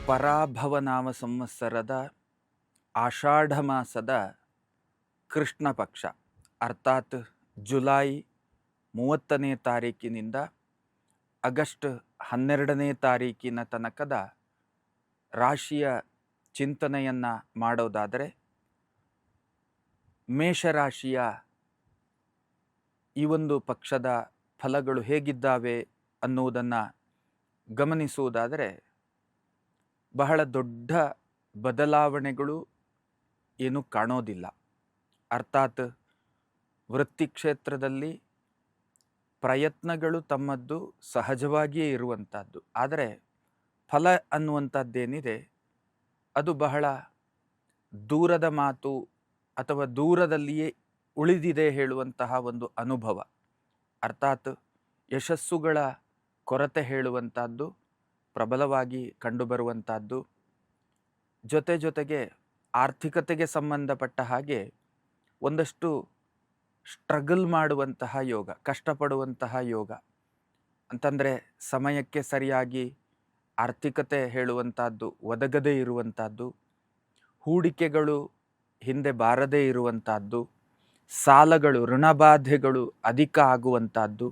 ಪರಾಭವನಾಮ ಸಂವತ್ಸರದ ಆಷಾಢ ಮಾಸದ ಕೃಷ್ಣ ಪಕ್ಷ ಅರ್ಥಾತ್ ಜುಲೈ 30ನೇ ತಾರೀಕಿನಿಂದ ಆಗಸ್ಟ್ 12ನೇ ತಾರೀಕಿನ ತನಕದ ರಾಶಿಯ ಚಿಂತನೆಯನ್ನು ಮಾಡೋದಾದರೆ, ಮೇಷರಾಶಿಯ ಈ ಒಂದು ಪಕ್ಷದ ಫಲಗಳು ಹೇಗಿದ್ದಾವೆ ಅನ್ನುವುದನ್ನು ಗಮನಿಸುವುದಾದರೆ, ಬಹಳ ದೊಡ್ಡ ಬದಲಾವಣೆಗಳು ಏನು ಕಾಣೋದಿಲ್ಲ. ಅರ್ಥಾತ್ ವೃತ್ತಿ ಕ್ಷೇತ್ರದಲ್ಲಿ ಪ್ರಯತ್ನಗಳು ತಮ್ಮದ್ದು ಸಹಜವಾಗಿಯೇ ಇರುವಂಥದ್ದು. ಆದರೆ ಫಲ ಅನ್ನುವಂಥದ್ದೇನಿದೆ ಅದು ಬಹಳ ದೂರದ ಮಾತು ಅಥವಾ ದೂರದಲ್ಲಿಯೇ ಉಳಿದಿದೆ ಹೇಳುವಂತಹ ಒಂದು ಅನುಭವ. ಅರ್ಥಾತ್ ಯಶಸ್ಸುಗಳ ಕೊರತೆ ಹೇಳುವಂಥದ್ದು ಪ್ರಬಲವಾಗಿ ಕಂಡುಬರುವಂಥದ್ದು. ಜೊತೆಗೆ ಆರ್ಥಿಕತೆಗೆ ಸಂಬಂಧಪಟ್ಟ ಹಾಗೆ ಒಂದಷ್ಟು ಸ್ಟ್ರಗಲ್ ಮಾಡುವಂತಹ ಯೋಗ, ಕಷ್ಟಪಡುವಂತಹ ಯೋಗ ಅಂತಂದರೆ ಸಮಯಕ್ಕೆ ಸರಿಯಾಗಿ ಆರ್ಥಿಕತೆ ಹೇಳುವಂಥದ್ದು ಒದಗದೇ ಇರುವಂಥದ್ದು, ಹೂಡಿಕೆಗಳು ಹಿಂದೆ ಬಾರದೇ ಇರುವಂಥದ್ದು, ಸಾಲಗಳು ಋಣಬಾಧೆಗಳು ಅಧಿಕ ಆಗುವಂಥದ್ದು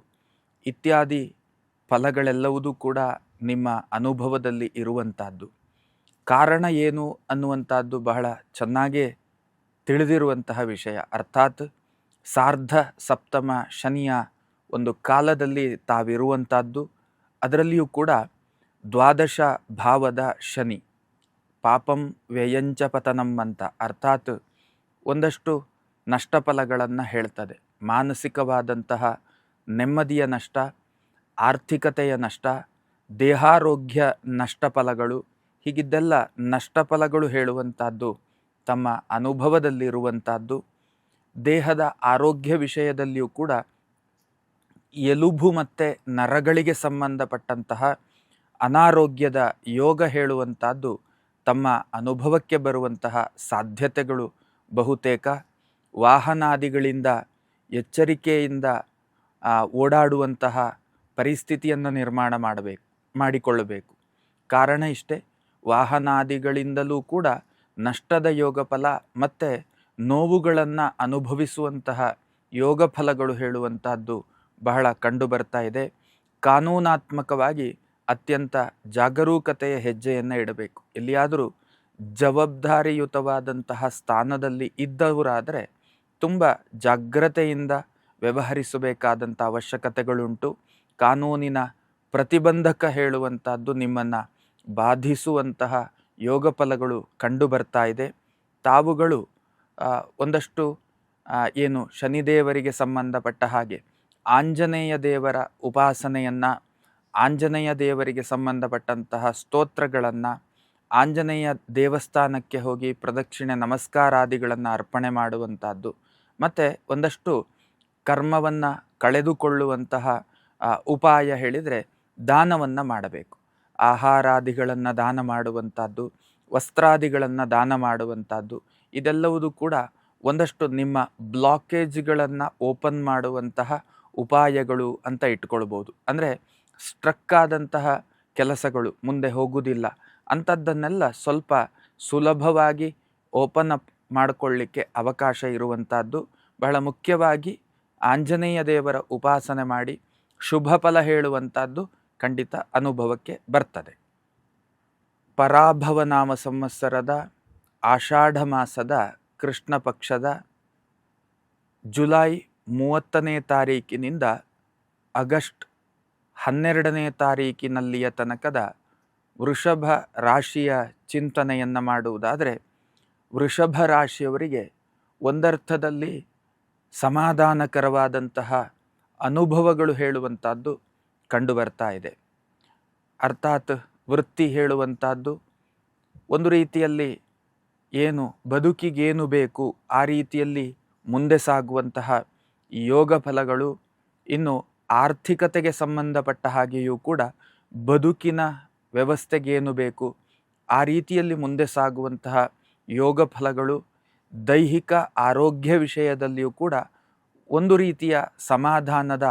ಇತ್ಯಾದಿ ಫಲಗಳೆಲ್ಲವೂ ಕೂಡ ನಿಮ್ಮ ಅನುಭವದಲ್ಲಿ ಇರುವಂಥದ್ದು. ಕಾರಣ ಏನು ಅನ್ನುವಂಥದ್ದು ಬಹಳ ಚೆನ್ನಾಗೇ ತಿಳಿದಿರುವಂತಹ ವಿಷಯ. ಅರ್ಥಾತ್ ಸಾರ್ಧ ಸಪ್ತಮ ಶನಿಯ ಒಂದು ಕಾಲದಲ್ಲಿ ತಾವಿರುವಂಥದ್ದು. ಅದರಲ್ಲಿಯೂ ಕೂಡ ದ್ವಾದಶ ಭಾವದ ಶನಿ ಪಾಪಂ ವ್ಯಯಂಚ ಪತನಂ ಅಂತ, ಅರ್ಥಾತ್ ಒಂದಷ್ಟು ನಷ್ಟಫಲಗಳನ್ನು ಹೇಳ್ತದೆ. ಮಾನಸಿಕವಾದಂತಹ ನೆಮ್ಮದಿಯ ನಷ್ಟ, ಆರ್ಥಿಕತೆಯ ನಷ್ಟ, ದೇಹಾರೋಗ್ಯ ನಷ್ಟಫಲಗಳು, ಹೀಗಿದ್ದೆಲ್ಲ ನಷ್ಟಫಲಗಳು ಹೇಳುವಂಥದ್ದು ತಮ್ಮ ಅನುಭವದಲ್ಲಿರುವಂಥದ್ದು. ದೇಹದ ಆರೋಗ್ಯ ವಿಷಯದಲ್ಲಿಯೂ ಕೂಡ ಎಲುಬು ಮತ್ತು ನರಗಳಿಗೆ ಸಂಬಂಧಪಟ್ಟಂತಹ ಅನಾರೋಗ್ಯದ ಯೋಗ ಹೇಳುವಂಥದ್ದು ತಮ್ಮ ಅನುಭವಕ್ಕೆ ಬರುವಂತಹ ಸಾಧ್ಯತೆಗಳು ಬಹುತೇಕ. ವಾಹನಾದಿಗಳಿಂದ ಎಚ್ಚರಿಕೆಯಿಂದ ಓಡಾಡುವಂತಹ ಪರಿಸ್ಥಿತಿಯನ್ನು ನಿರ್ಮಾಣ ಮಾಡಿಕೊಳ್ಳಬೇಕು. ಕಾರಣ ಇಷ್ಟೇ, ವಾಹನಾದಿಗಳಿಂದಲೂ ಕೂಡ ನಷ್ಟದ ಯೋಗ ಫಲ ಮತ್ತು ನೋವುಗಳನ್ನು ಅನುಭವಿಸುವಂತಹ ಯೋಗ ಫಲಗಳು ಹೇಳುವಂತಹದ್ದು ಬಹಳ ಕಂಡು ಬರ್ತಾ ಇದೆ. ಕಾನೂನಾತ್ಮಕವಾಗಿ ಅತ್ಯಂತ ಜಾಗರೂಕತೆಯ ಹೆಜ್ಜೆಯನ್ನು ಇಡಬೇಕು. ಎಲ್ಲಿಯಾದರೂ ಜವಾಬ್ದಾರಿಯುತವಾದಂತಹ ಸ್ಥಾನದಲ್ಲಿ ಇದ್ದವರಾದರೆ ತುಂಬ ಜಾಗ್ರತೆಯಿಂದ ವ್ಯವಹರಿಸಬೇಕಾದಂಥ ಅವಶ್ಯಕತೆಗಳುಂಟು. ಕಾನೂನಿನ ಪ್ರತಿಬಂಧಕ ಹೇಳುವಂಥದ್ದು ನಿಮ್ಮನ್ನು ಬಾಧಿಸುವಂತಹ ಯೋಗ ಫಲಗಳು ಕಂಡು ಬರ್ತಾ ಇದೆ. ತಾವುಗಳು ಒಂದಷ್ಟು ಏನು ಶನಿದೇವರಿಗೆ ಸಂಬಂಧಪಟ್ಟ ಹಾಗೆ ಆಂಜನೇಯ ದೇವರ ಉಪಾಸನೆಯನ್ನು, ಆಂಜನೇಯ ದೇವರಿಗೆ ಸಂಬಂಧಪಟ್ಟಂತಹ ಸ್ತೋತ್ರಗಳನ್ನು, ಆಂಜನೇಯ ದೇವಸ್ಥಾನಕ್ಕೆ ಹೋಗಿ ಪ್ರದಕ್ಷಿಣೆ ನಮಸ್ಕಾರಾದಿಗಳನ್ನು ಅರ್ಪಣೆ ಮಾಡುವಂಥದ್ದು, ಮತ್ತು ಒಂದಷ್ಟು ಕರ್ಮವನ್ನು ಕಳೆದುಕೊಳ್ಳುವಂತಹ ಉಪಾಯ ಹೇಳಿದರೆ ದಾನವನ್ನು ಮಾಡಬೇಕು. ಆಹಾರಾದಿಗಳನ್ನು ದಾನ ಮಾಡುವಂಥದ್ದು, ವಸ್ತ್ರಾದಿಗಳನ್ನು ದಾನ ಮಾಡುವಂಥದ್ದು, ಇದೆಲ್ಲವೂ ಕೂಡ ಒಂದಷ್ಟು ನಿಮ್ಮ ಬ್ಲಾಕೇಜ್ಗಳನ್ನು ಓಪನ್ ಮಾಡುವಂತಹ ಉಪಾಯಗಳು ಅಂತ ಇಟ್ಕೊಳ್ಬೋದು. ಅಂದರೆ ಸ್ಟ್ರಕ್ ಆದಂತಹ ಕೆಲಸಗಳು ಮುಂದೆ ಹೋಗುವುದಿಲ್ಲ ಅಂಥದ್ದನ್ನೆಲ್ಲ ಸ್ವಲ್ಪ ಸುಲಭವಾಗಿ ಓಪನ್ ಅಪ್ ಮಾಡಿಕೊಳ್ಳಿಕ್ಕೆ ಅವಕಾಶ ಇರುವಂಥದ್ದು. ಬಹಳ ಮುಖ್ಯವಾಗಿ ಆಂಜನೇಯ ದೇವರ ಉಪಾಸನೆ ಮಾಡಿ ಶುಭ ಫಲ ಹೇಳುವಂಥದ್ದು ಖಂಡಿತ ಅನುಭವಕ್ಕೆ ಬರ್ತದೆ. ಪರಾಭವನಾಮ ಸಂವತ್ಸರದ ಆಷಾಢ ಮಾಸದ ಕೃಷ್ಣ ಪಕ್ಷದ ಜುಲೈ 30ನೇ ತಾರೀಕಿನಿಂದ ಆಗಸ್ಟ್ 12ನೇ ತಾರೀಕಿನಲ್ಲಿಯ ತನಕದ ವೃಷಭ ರಾಶಿಯ ಚಿಂತನೆಯನ್ನು ಮಾಡುವುದಾದರೆ, ವೃಷಭ ರಾಶಿಯವರಿಗೆ ಒಂದರ್ಥದಲ್ಲಿ ಸಮಾಧಾನಕರವಾದಂತಹ ಅನುಭವಗಳು ಹೇಳುವಂಥದ್ದು ಕಂಡುಬರ್ತಾ ಇದೆ. ಅರ್ಥಾತ್ ವೃತ್ತಿ ಹೇಳುವಂಥದ್ದು ಒಂದು ರೀತಿಯಲ್ಲಿ ಏನು ಬದುಕಿಗೇನು ಬೇಕು ಆ ರೀತಿಯಲ್ಲಿ ಮುಂದೆ ಸಾಗುವಂತಹ ಯೋಗ ಫಲಗಳು, ಇನ್ನು ಆರ್ಥಿಕತೆಗೆ ಸಂಬಂಧಪಟ್ಟ ಹಾಗೆಯೂ ಕೂಡ ಬದುಕಿನ ವ್ಯವಸ್ಥೆಗೇನು ಬೇಕು ಆ ರೀತಿಯಲ್ಲಿ ಮುಂದೆ ಸಾಗುವಂತಹ ಯೋಗ ಫಲಗಳು, ದೈಹಿಕ ಆರೋಗ್ಯ ವಿಷಯದಲ್ಲಿಯೂ ಕೂಡ ಒಂದು ರೀತಿಯ ಸಮಾಧಾನದ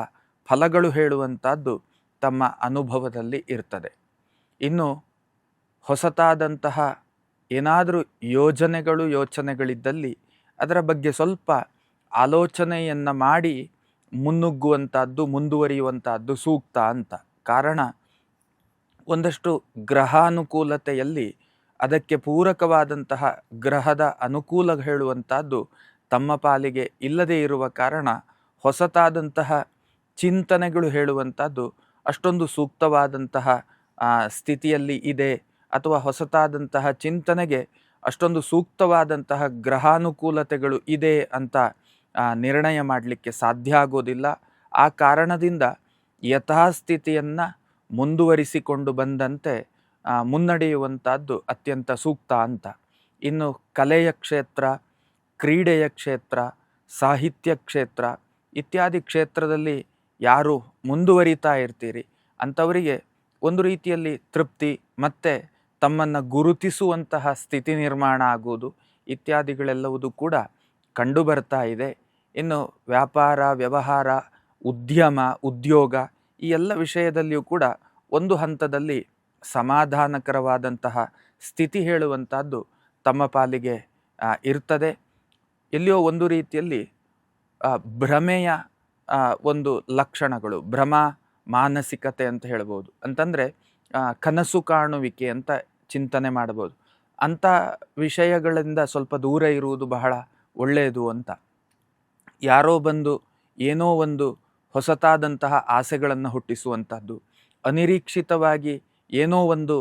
ಫಲಗಳು ಹೇಳುವಂಥದ್ದು ತಮ್ಮ ಅನುಭವದಲ್ಲಿ ಇರ್ತದೆ. ಇನ್ನು ಹೊಸತಾದಂತಹ ಏನಾದರೂ ಯೋಚನೆಗಳಿದ್ದಲ್ಲಿ ಅದರ ಬಗ್ಗೆ ಸ್ವಲ್ಪ ಆಲೋಚನೆಯನ್ನು ಮಾಡಿ ಮುನ್ನುಗ್ಗುವಂಥದ್ದು, ಮುಂದುವರಿಯುವಂಥದ್ದು ಸೂಕ್ತ ಅಂತ. ಕಾರಣ, ಒಂದಷ್ಟು ಗ್ರಹಾನುಕೂಲತೆಯಲ್ಲಿ ಅದಕ್ಕೆ ಪೂರಕವಾದಂತಹ ಗ್ರಹದ ಅನುಕೂಲ ಹೇಳುವಂಥದ್ದು ತಮ್ಮ ಪಾಲಿಗೆ ಇಲ್ಲದೇ ಇರುವ ಕಾರಣ ಹೊಸತಾದಂತಹ ಚಿಂತನೆಗಳು ಹೇಳುವಂಥದ್ದು ಅಷ್ಟೊಂದು ಸೂಕ್ತವಾದಂತಹ ಸ್ಥಿತಿಯಲ್ಲಿ ಇದೆ, ಅಥವಾ ಹೊಸತಾದಂತಹ ಚಿಂತನೆಗೆ ಅಷ್ಟೊಂದು ಸೂಕ್ತವಾದಂತಹ ಗ್ರಹಾನುಕೂಲತೆಗಳು ಇದೆ ಅಂತ ನಿರ್ಣಯ ಮಾಡಲಿಕ್ಕೆ ಸಾಧ್ಯ ಆಗೋದಿಲ್ಲ. ಆ ಕಾರಣದಿಂದ ಯಥಾಸ್ಥಿತಿಯನ್ನು ಮುಂದುವರಿಸಿಕೊಂಡು ಬಂದಂತೆ ಮುನ್ನಡೆಯುವಂಥದ್ದು ಅತ್ಯಂತ ಸೂಕ್ತ ಅಂತ. ಇನ್ನು ಕಲೆಯ ಕ್ಷೇತ್ರ, ಕ್ರೀಡೆಯ ಕ್ಷೇತ್ರ, ಸಾಹಿತ್ಯ ಕ್ಷೇತ್ರ ಇತ್ಯಾದಿ ಕ್ಷೇತ್ರದಲ್ಲಿ ಯಾರು ಮುಂದುವರಿತಾ ಇರ್ತೀರಿ ಅಂಥವರಿಗೆ ಒಂದು ರೀತಿಯಲ್ಲಿ ತೃಪ್ತಿ ಮತ್ತು ತಮ್ಮನ್ನು ಗುರುತಿಸುವಂತಹ ಸ್ಥಿತಿ ನಿರ್ಮಾಣ ಆಗುವುದು ಇತ್ಯಾದಿಗಳೆಲ್ಲವೂ ಕೂಡ ಕಂಡು ಬರ್ತಾ ಇದೆ. ಇನ್ನು ವ್ಯಾಪಾರ, ವ್ಯವಹಾರ, ಉದ್ಯಮ, ಉದ್ಯೋಗ ಈ ಎಲ್ಲ ವಿಷಯದಲ್ಲಿಯೂ ಕೂಡ ಒಂದು ಹಂತದಲ್ಲಿ ಸಮಾಧಾನಕರವಾದಂತಹ ಸ್ಥಿತಿ ಹೇಳುವಂಥದ್ದು ತಮ್ಮ ಪಾಲಿಗೆ ಇರ್ತದೆ. ಎಲ್ಲಿಯೋ ಒಂದು ರೀತಿಯಲ್ಲಿ ಭ್ರಮೆಯ ಒಂದು ಲಕ್ಷಣಗಳು, ಭ್ರಮ ಮಾನಸಿಕತೆ ಅಂತ ಹೇಳ್ಬೋದು. ಅಂತಂದರೆ ಕನಸು ಕಾಣುವಿಕೆ ಅಂತ ಚಿಂತನೆ ಮಾಡ್ಬೋದು. ಅಂಥ ವಿಷಯಗಳಿಂದ ಸ್ವಲ್ಪ ದೂರ ಇರುವುದು ಬಹಳ ಒಳ್ಳೆಯದು ಅಂತ. ಯಾರೋ ಬಂದು ಏನೋ ಒಂದು ಹೊಸತಾದಂತಹ ಆಸೆಗಳನ್ನು ಹುಟ್ಟಿಸುವಂಥದ್ದು, ಅನಿರೀಕ್ಷಿತವಾಗಿ ಏನೋ ಒಂದು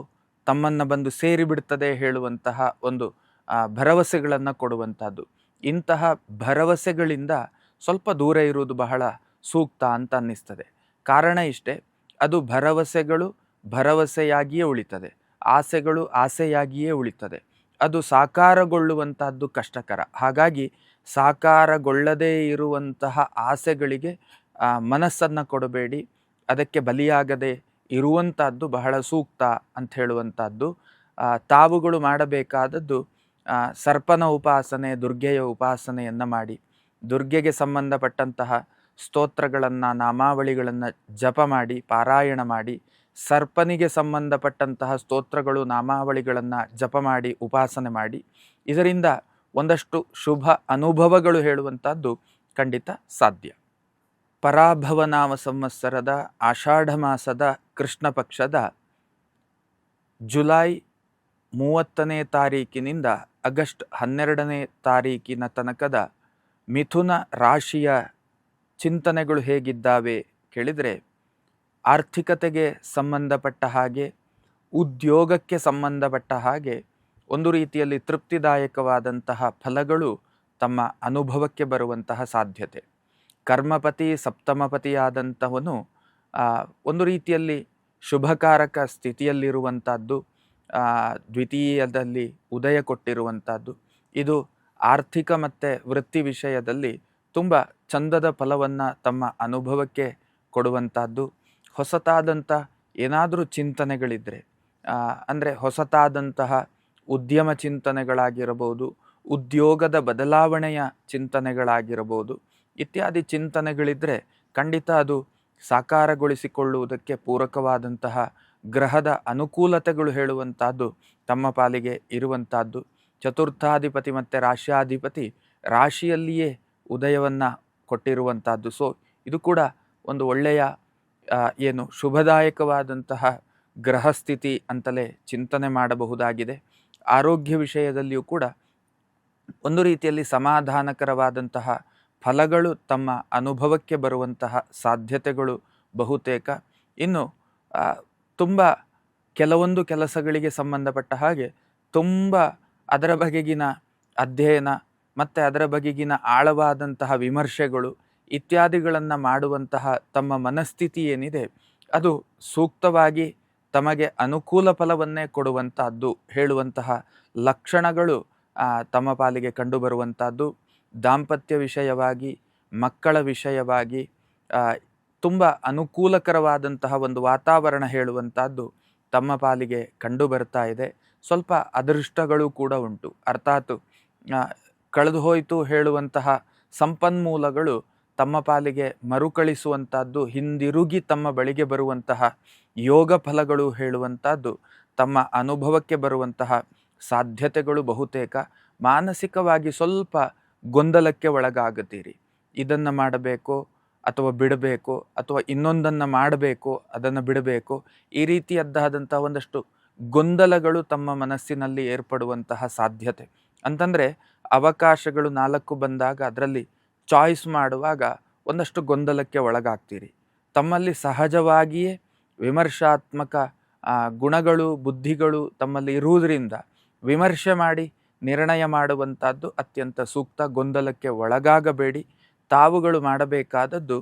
ತಮ್ಮನ್ನು ಬಂದು ಸೇರಿಬಿಡ್ತದೆ ಹೇಳುವಂತಹ ಒಂದು ಭರವಸೆಗಳನ್ನು ಕೊಡುವಂಥದ್ದು, ಇಂತಹ ಭರವಸೆಗಳಿಂದ ಸ್ವಲ್ಪ ದೂರ ಇರುವುದು ಬಹಳ ಸೂಕ್ತ ಅಂತ ಅನ್ನಿಸ್ತದೆ. ಕಾರಣ ಇಷ್ಟೇ, ಅದು ಭರವಸೆಗಳು ಭರವಸೆಯಾಗಿಯೇ ಉಳಿತದೆ, ಆಸೆಗಳು ಆಸೆಯಾಗಿಯೇ ಉಳಿತದೆ. ಅದು ಸಾಕಾರಗೊಳ್ಳುವಂತಹದ್ದು ಕಷ್ಟಕರ. ಹಾಗಾಗಿ ಸಾಕಾರಗೊಳ್ಳದೇ ಇರುವಂತಹ ಆಸೆಗಳಿಗೆ ಮನಸ್ಸನ್ನು ಕೊಡಬೇಡಿ, ಅದಕ್ಕೆ ಬಲಿಯಾಗದೆ ಇರುವಂಥದ್ದು ಬಹಳ ಸೂಕ್ತ ಅಂತ ಹೇಳುವಂಥದ್ದು. ತಾವುಗಳು ಮಾಡಬೇಕಾದದ್ದು ಸರ್ಪನ ಉಪಾಸನೆ, ದುರ್ಗೆಯ ಉಪಾಸನೆಯನ್ನು ಮಾಡಿ, ದುರ್ಗೆಗೆ ಸಂಬಂಧಪಟ್ಟಂತಹ ಸ್ತೋತ್ರಗಳನ್ನು, ನಾಮಾವಳಿಗಳನ್ನು ಜಪ ಮಾಡಿ, ಪಾರಾಯಣ ಮಾಡಿ, ಸರ್ಪನಿಗೆ ಸಂಬಂಧಪಟ್ಟಂತಹ ಸ್ತೋತ್ರಗಳು, ನಾಮಾವಳಿಗಳನ್ನು ಜಪ ಮಾಡಿ, ಉಪಾಸನೆ ಮಾಡಿ, ಇದರಿಂದ ಒಂದಷ್ಟು ಶುಭ ಅನುಭವಗಳು ಹೇಳುವಂಥದ್ದು ಖಂಡಿತ ಸಾಧ್ಯ. ಪರಾಭವನಾಮ ಸಂವತ್ಸರದ ಆಷಾಢ ಮಾಸದ ಕೃಷ್ಣ ಪಕ್ಷದ ಜುಲೈ 30ನೇ ತಾರೀಕಿನಿಂದ ಆಗಸ್ಟ್ 12ನೇ ತಾರೀಕಿನ ತನಕದ ಮಿಥುನ ರಾಶಿಯ ಚಿಂತನೆಗಳು ಹೇಗಿದ್ದಾವೆ ಕೇಳಿದರೆ, ಆರ್ಥಿಕತೆಗೆ ಸಂಬಂಧಪಟ್ಟ ಹಾಗೆ, ಉದ್ಯೋಗಕ್ಕೆ ಸಂಬಂಧಪಟ್ಟ ಹಾಗೆ ಒಂದು ರೀತಿಯಲ್ಲಿ ತೃಪ್ತಿದಾಯಕವಾದಂತಹ ಫಲಗಳು ತಮ್ಮ ಅನುಭವಕ್ಕೆ ಬರುವಂತಹ ಸಾಧ್ಯತೆ. ಕರ್ಮಪತಿ ಸಪ್ತಮಪತಿಯಾದಂಥವನು ಒಂದು ರೀತಿಯಲ್ಲಿ ಶುಭಕಾರಕ ಸ್ಥಿತಿಯಲ್ಲಿರುವಂಥದ್ದು, ದ್ವಿತೀಯದಲ್ಲಿ ಉದಯ ಕೊಟ್ಟಿರುವಂಥದ್ದು, ಇದು ಆರ್ಥಿಕ ಮತ್ತು ವೃತ್ತಿ ವಿಷಯದಲ್ಲಿ ತುಂಬ ಚಂದದ ಫಲವನ್ನು ತಮ್ಮ ಅನುಭವಕ್ಕೆ ಕೊಡುವಂಥದ್ದು. ಹೊಸತಾದಂಥ ಏನಾದರೂ ಚಿಂತನೆಗಳಿದ್ದರೆ, ಅಂದರೆ ಹೊಸತಾದಂತಹ ಉದ್ಯಮ ಚಿಂತನೆಗಳಾಗಿರಬಹುದು, ಉದ್ಯೋಗದ ಬದಲಾವಣೆಯ ಚಿಂತನೆಗಳಾಗಿರಬಹುದು, ಇತ್ಯಾದಿ ಚಿಂತನೆಗಳಿದ್ದರೆ ಖಂಡಿತ ಅದು ಸಾಕಾರಗೊಳಿಸಿಕೊಳ್ಳುವುದಕ್ಕೆ ಪೂರಕವಾದಂತಹ ಗ್ರಹದ ಅನುಕೂಲತೆಗಳು ಹೇಳುವಂಥದ್ದು ತಮ್ಮ ಪಾಲಿಗೆ ಇರುವಂಥದ್ದು. ಚತುರ್ಥಾಧಿಪತಿ ಮತ್ತು ರಾಶ್ಯಾಧಿಪತಿ ರಾಶಿಯಲ್ಲಿಯೇ ಉದಯವನ್ನು ಕೊಟ್ಟಿರುವಂಥದ್ದು. ಸೊ ಇದು ಕೂಡ ಒಂದು ಒಳ್ಳೆಯ ಶುಭದಾಯಕವಾದಂತಹ ಗ್ರಹಸ್ಥಿತಿ ಅಂತಲೇ ಚಿಂತನೆ ಮಾಡಬಹುದಾಗಿದೆ. ಆರೋಗ್ಯ ವಿಷಯದಲ್ಲಿಯೂ ಕೂಡ ಒಂದು ರೀತಿಯಲ್ಲಿ ಸಮಾಧಾನಕರವಾದಂತಹ ಫಲಗಳು ತಮ್ಮ ಅನುಭವಕ್ಕೆ ಬರುವಂತಹ ಸಾಧ್ಯತೆಗಳು ಬಹುತೇಕ. ಇನ್ನು ತುಂಬ ಕೆಲವೊಂದು ಕೆಲಸಗಳಿಗೆ ಸಂಬಂಧಪಟ್ಟ ಹಾಗೆ ತುಂಬ ಅದರ ಬಗೆಗಿನ ಅಧ್ಯಯನ ಮತ್ತು ಅದರ ಬಗೆಗಿನ ಆಳವಾದಂತಹ ವಿಮರ್ಶೆಗಳು ಇತ್ಯಾದಿಗಳನ್ನು ಮಾಡುವಂತಹ ತಮ್ಮ ಮನಸ್ಥಿತಿ ಏನಿದೆ ಅದು ಸೂಕ್ತವಾಗಿ ತಮಗೆ ಅನುಕೂಲ ಫಲವನ್ನೇ ಕೊಡುವಂಥದ್ದು ಹೇಳುವಂತಹ ಲಕ್ಷಣಗಳು ತಮ್ಮ ಪಾಲಿಗೆ ಕಂಡುಬರುವಂಥದ್ದು. ದಾಂಪತ್ಯ ವಿಷಯವಾಗಿ, ಮಕ್ಕಳ ವಿಷಯವಾಗಿ ತುಂಬ ಅನುಕೂಲಕರವಾದಂತಹ ಒಂದು ವಾತಾವರಣ ಹೇಳುವಂಥದ್ದು ತಮ್ಮ ಪಾಲಿಗೆ ಕಂಡು ಬರ್ತಾ ಇದೆ. ಸ್ವಲ್ಪ ಅದೃಷ್ಟಗಳು ಕೂಡ ಉಂಟು, ಅರ್ಥಾತ್ ಕಳೆದು ಹೋಯಿತು ಹೇಳುವಂತಹ ಸಂಪನ್ಮೂಲಗಳು ತಮ್ಮ ಪಾಲಿಗೆ ಮರುಕಳಿಸುವಂಥದ್ದು, ಹಿಂದಿರುಗಿ ತಮ್ಮ ಬಳಿಗೆ ಬರುವಂತಹ ಯೋಗ ಫಲಗಳು ಹೇಳುವಂಥದ್ದು, ತಮ್ಮ ಅನುಭವಕ್ಕೆ ಬರುವಂತಹ ಸಾಧ್ಯತೆಗಳು ಬಹುತೇಕ. ಮಾನಸಿಕವಾಗಿ ಸ್ವಲ್ಪ ಗೊಂದಲಕ್ಕೆ ಒಳಗಾಗುತ್ತೀರಿ. ಇದನ್ನು ಮಾಡಬೇಕು ಅಥವಾ ಬಿಡಬೇಕು, ಅಥವಾ ಇನ್ನೊಂದನ್ನು ಮಾಡಬೇಕು ಅದನ್ನು ಬಿಡಬೇಕು, ಈ ರೀತಿಯದ್ದಾದಂಥ ಒಂದಷ್ಟು ಗೊಂದಲಗಳು ತಮ್ಮ ಮನಸ್ಸಿನಲ್ಲಿ ಏರ್ಪಡುವಂತಹ ಸಾಧ್ಯತೆ. ಅಂತಂದರೆ ಅವಕಾಶಗಳು 4 ಬಂದಾಗ ಅದರಲ್ಲಿ ಚಾಯ್ಸ್ ಮಾಡುವಾಗ ಒಂದಷ್ಟು ಗೊಂದಲಕ್ಕೆ ಒಳಗಾಗ್ತೀರಿ. ತಮ್ಮಲ್ಲಿ ಸಹಜವಾಗಿಯೇ ವಿಮರ್ಶಾತ್ಮಕ ಗುಣಗಳು, ಬುದ್ಧಿಗಳು ತಮ್ಮಲ್ಲಿ ಇರುವುದರಿಂದ ವಿಮರ್ಶೆ ಮಾಡಿ ನಿರ್ಣಯ ಮಾಡುವಂಥದ್ದು ಅತ್ಯಂತ ಸೂಕ್ತ. ಗೊಂದಲಕ್ಕೆ ಒಳಗಾಗಬೇಡಿ. ತಾವುಗಳು ಮಾಡಬೇಕಾದದ್ದು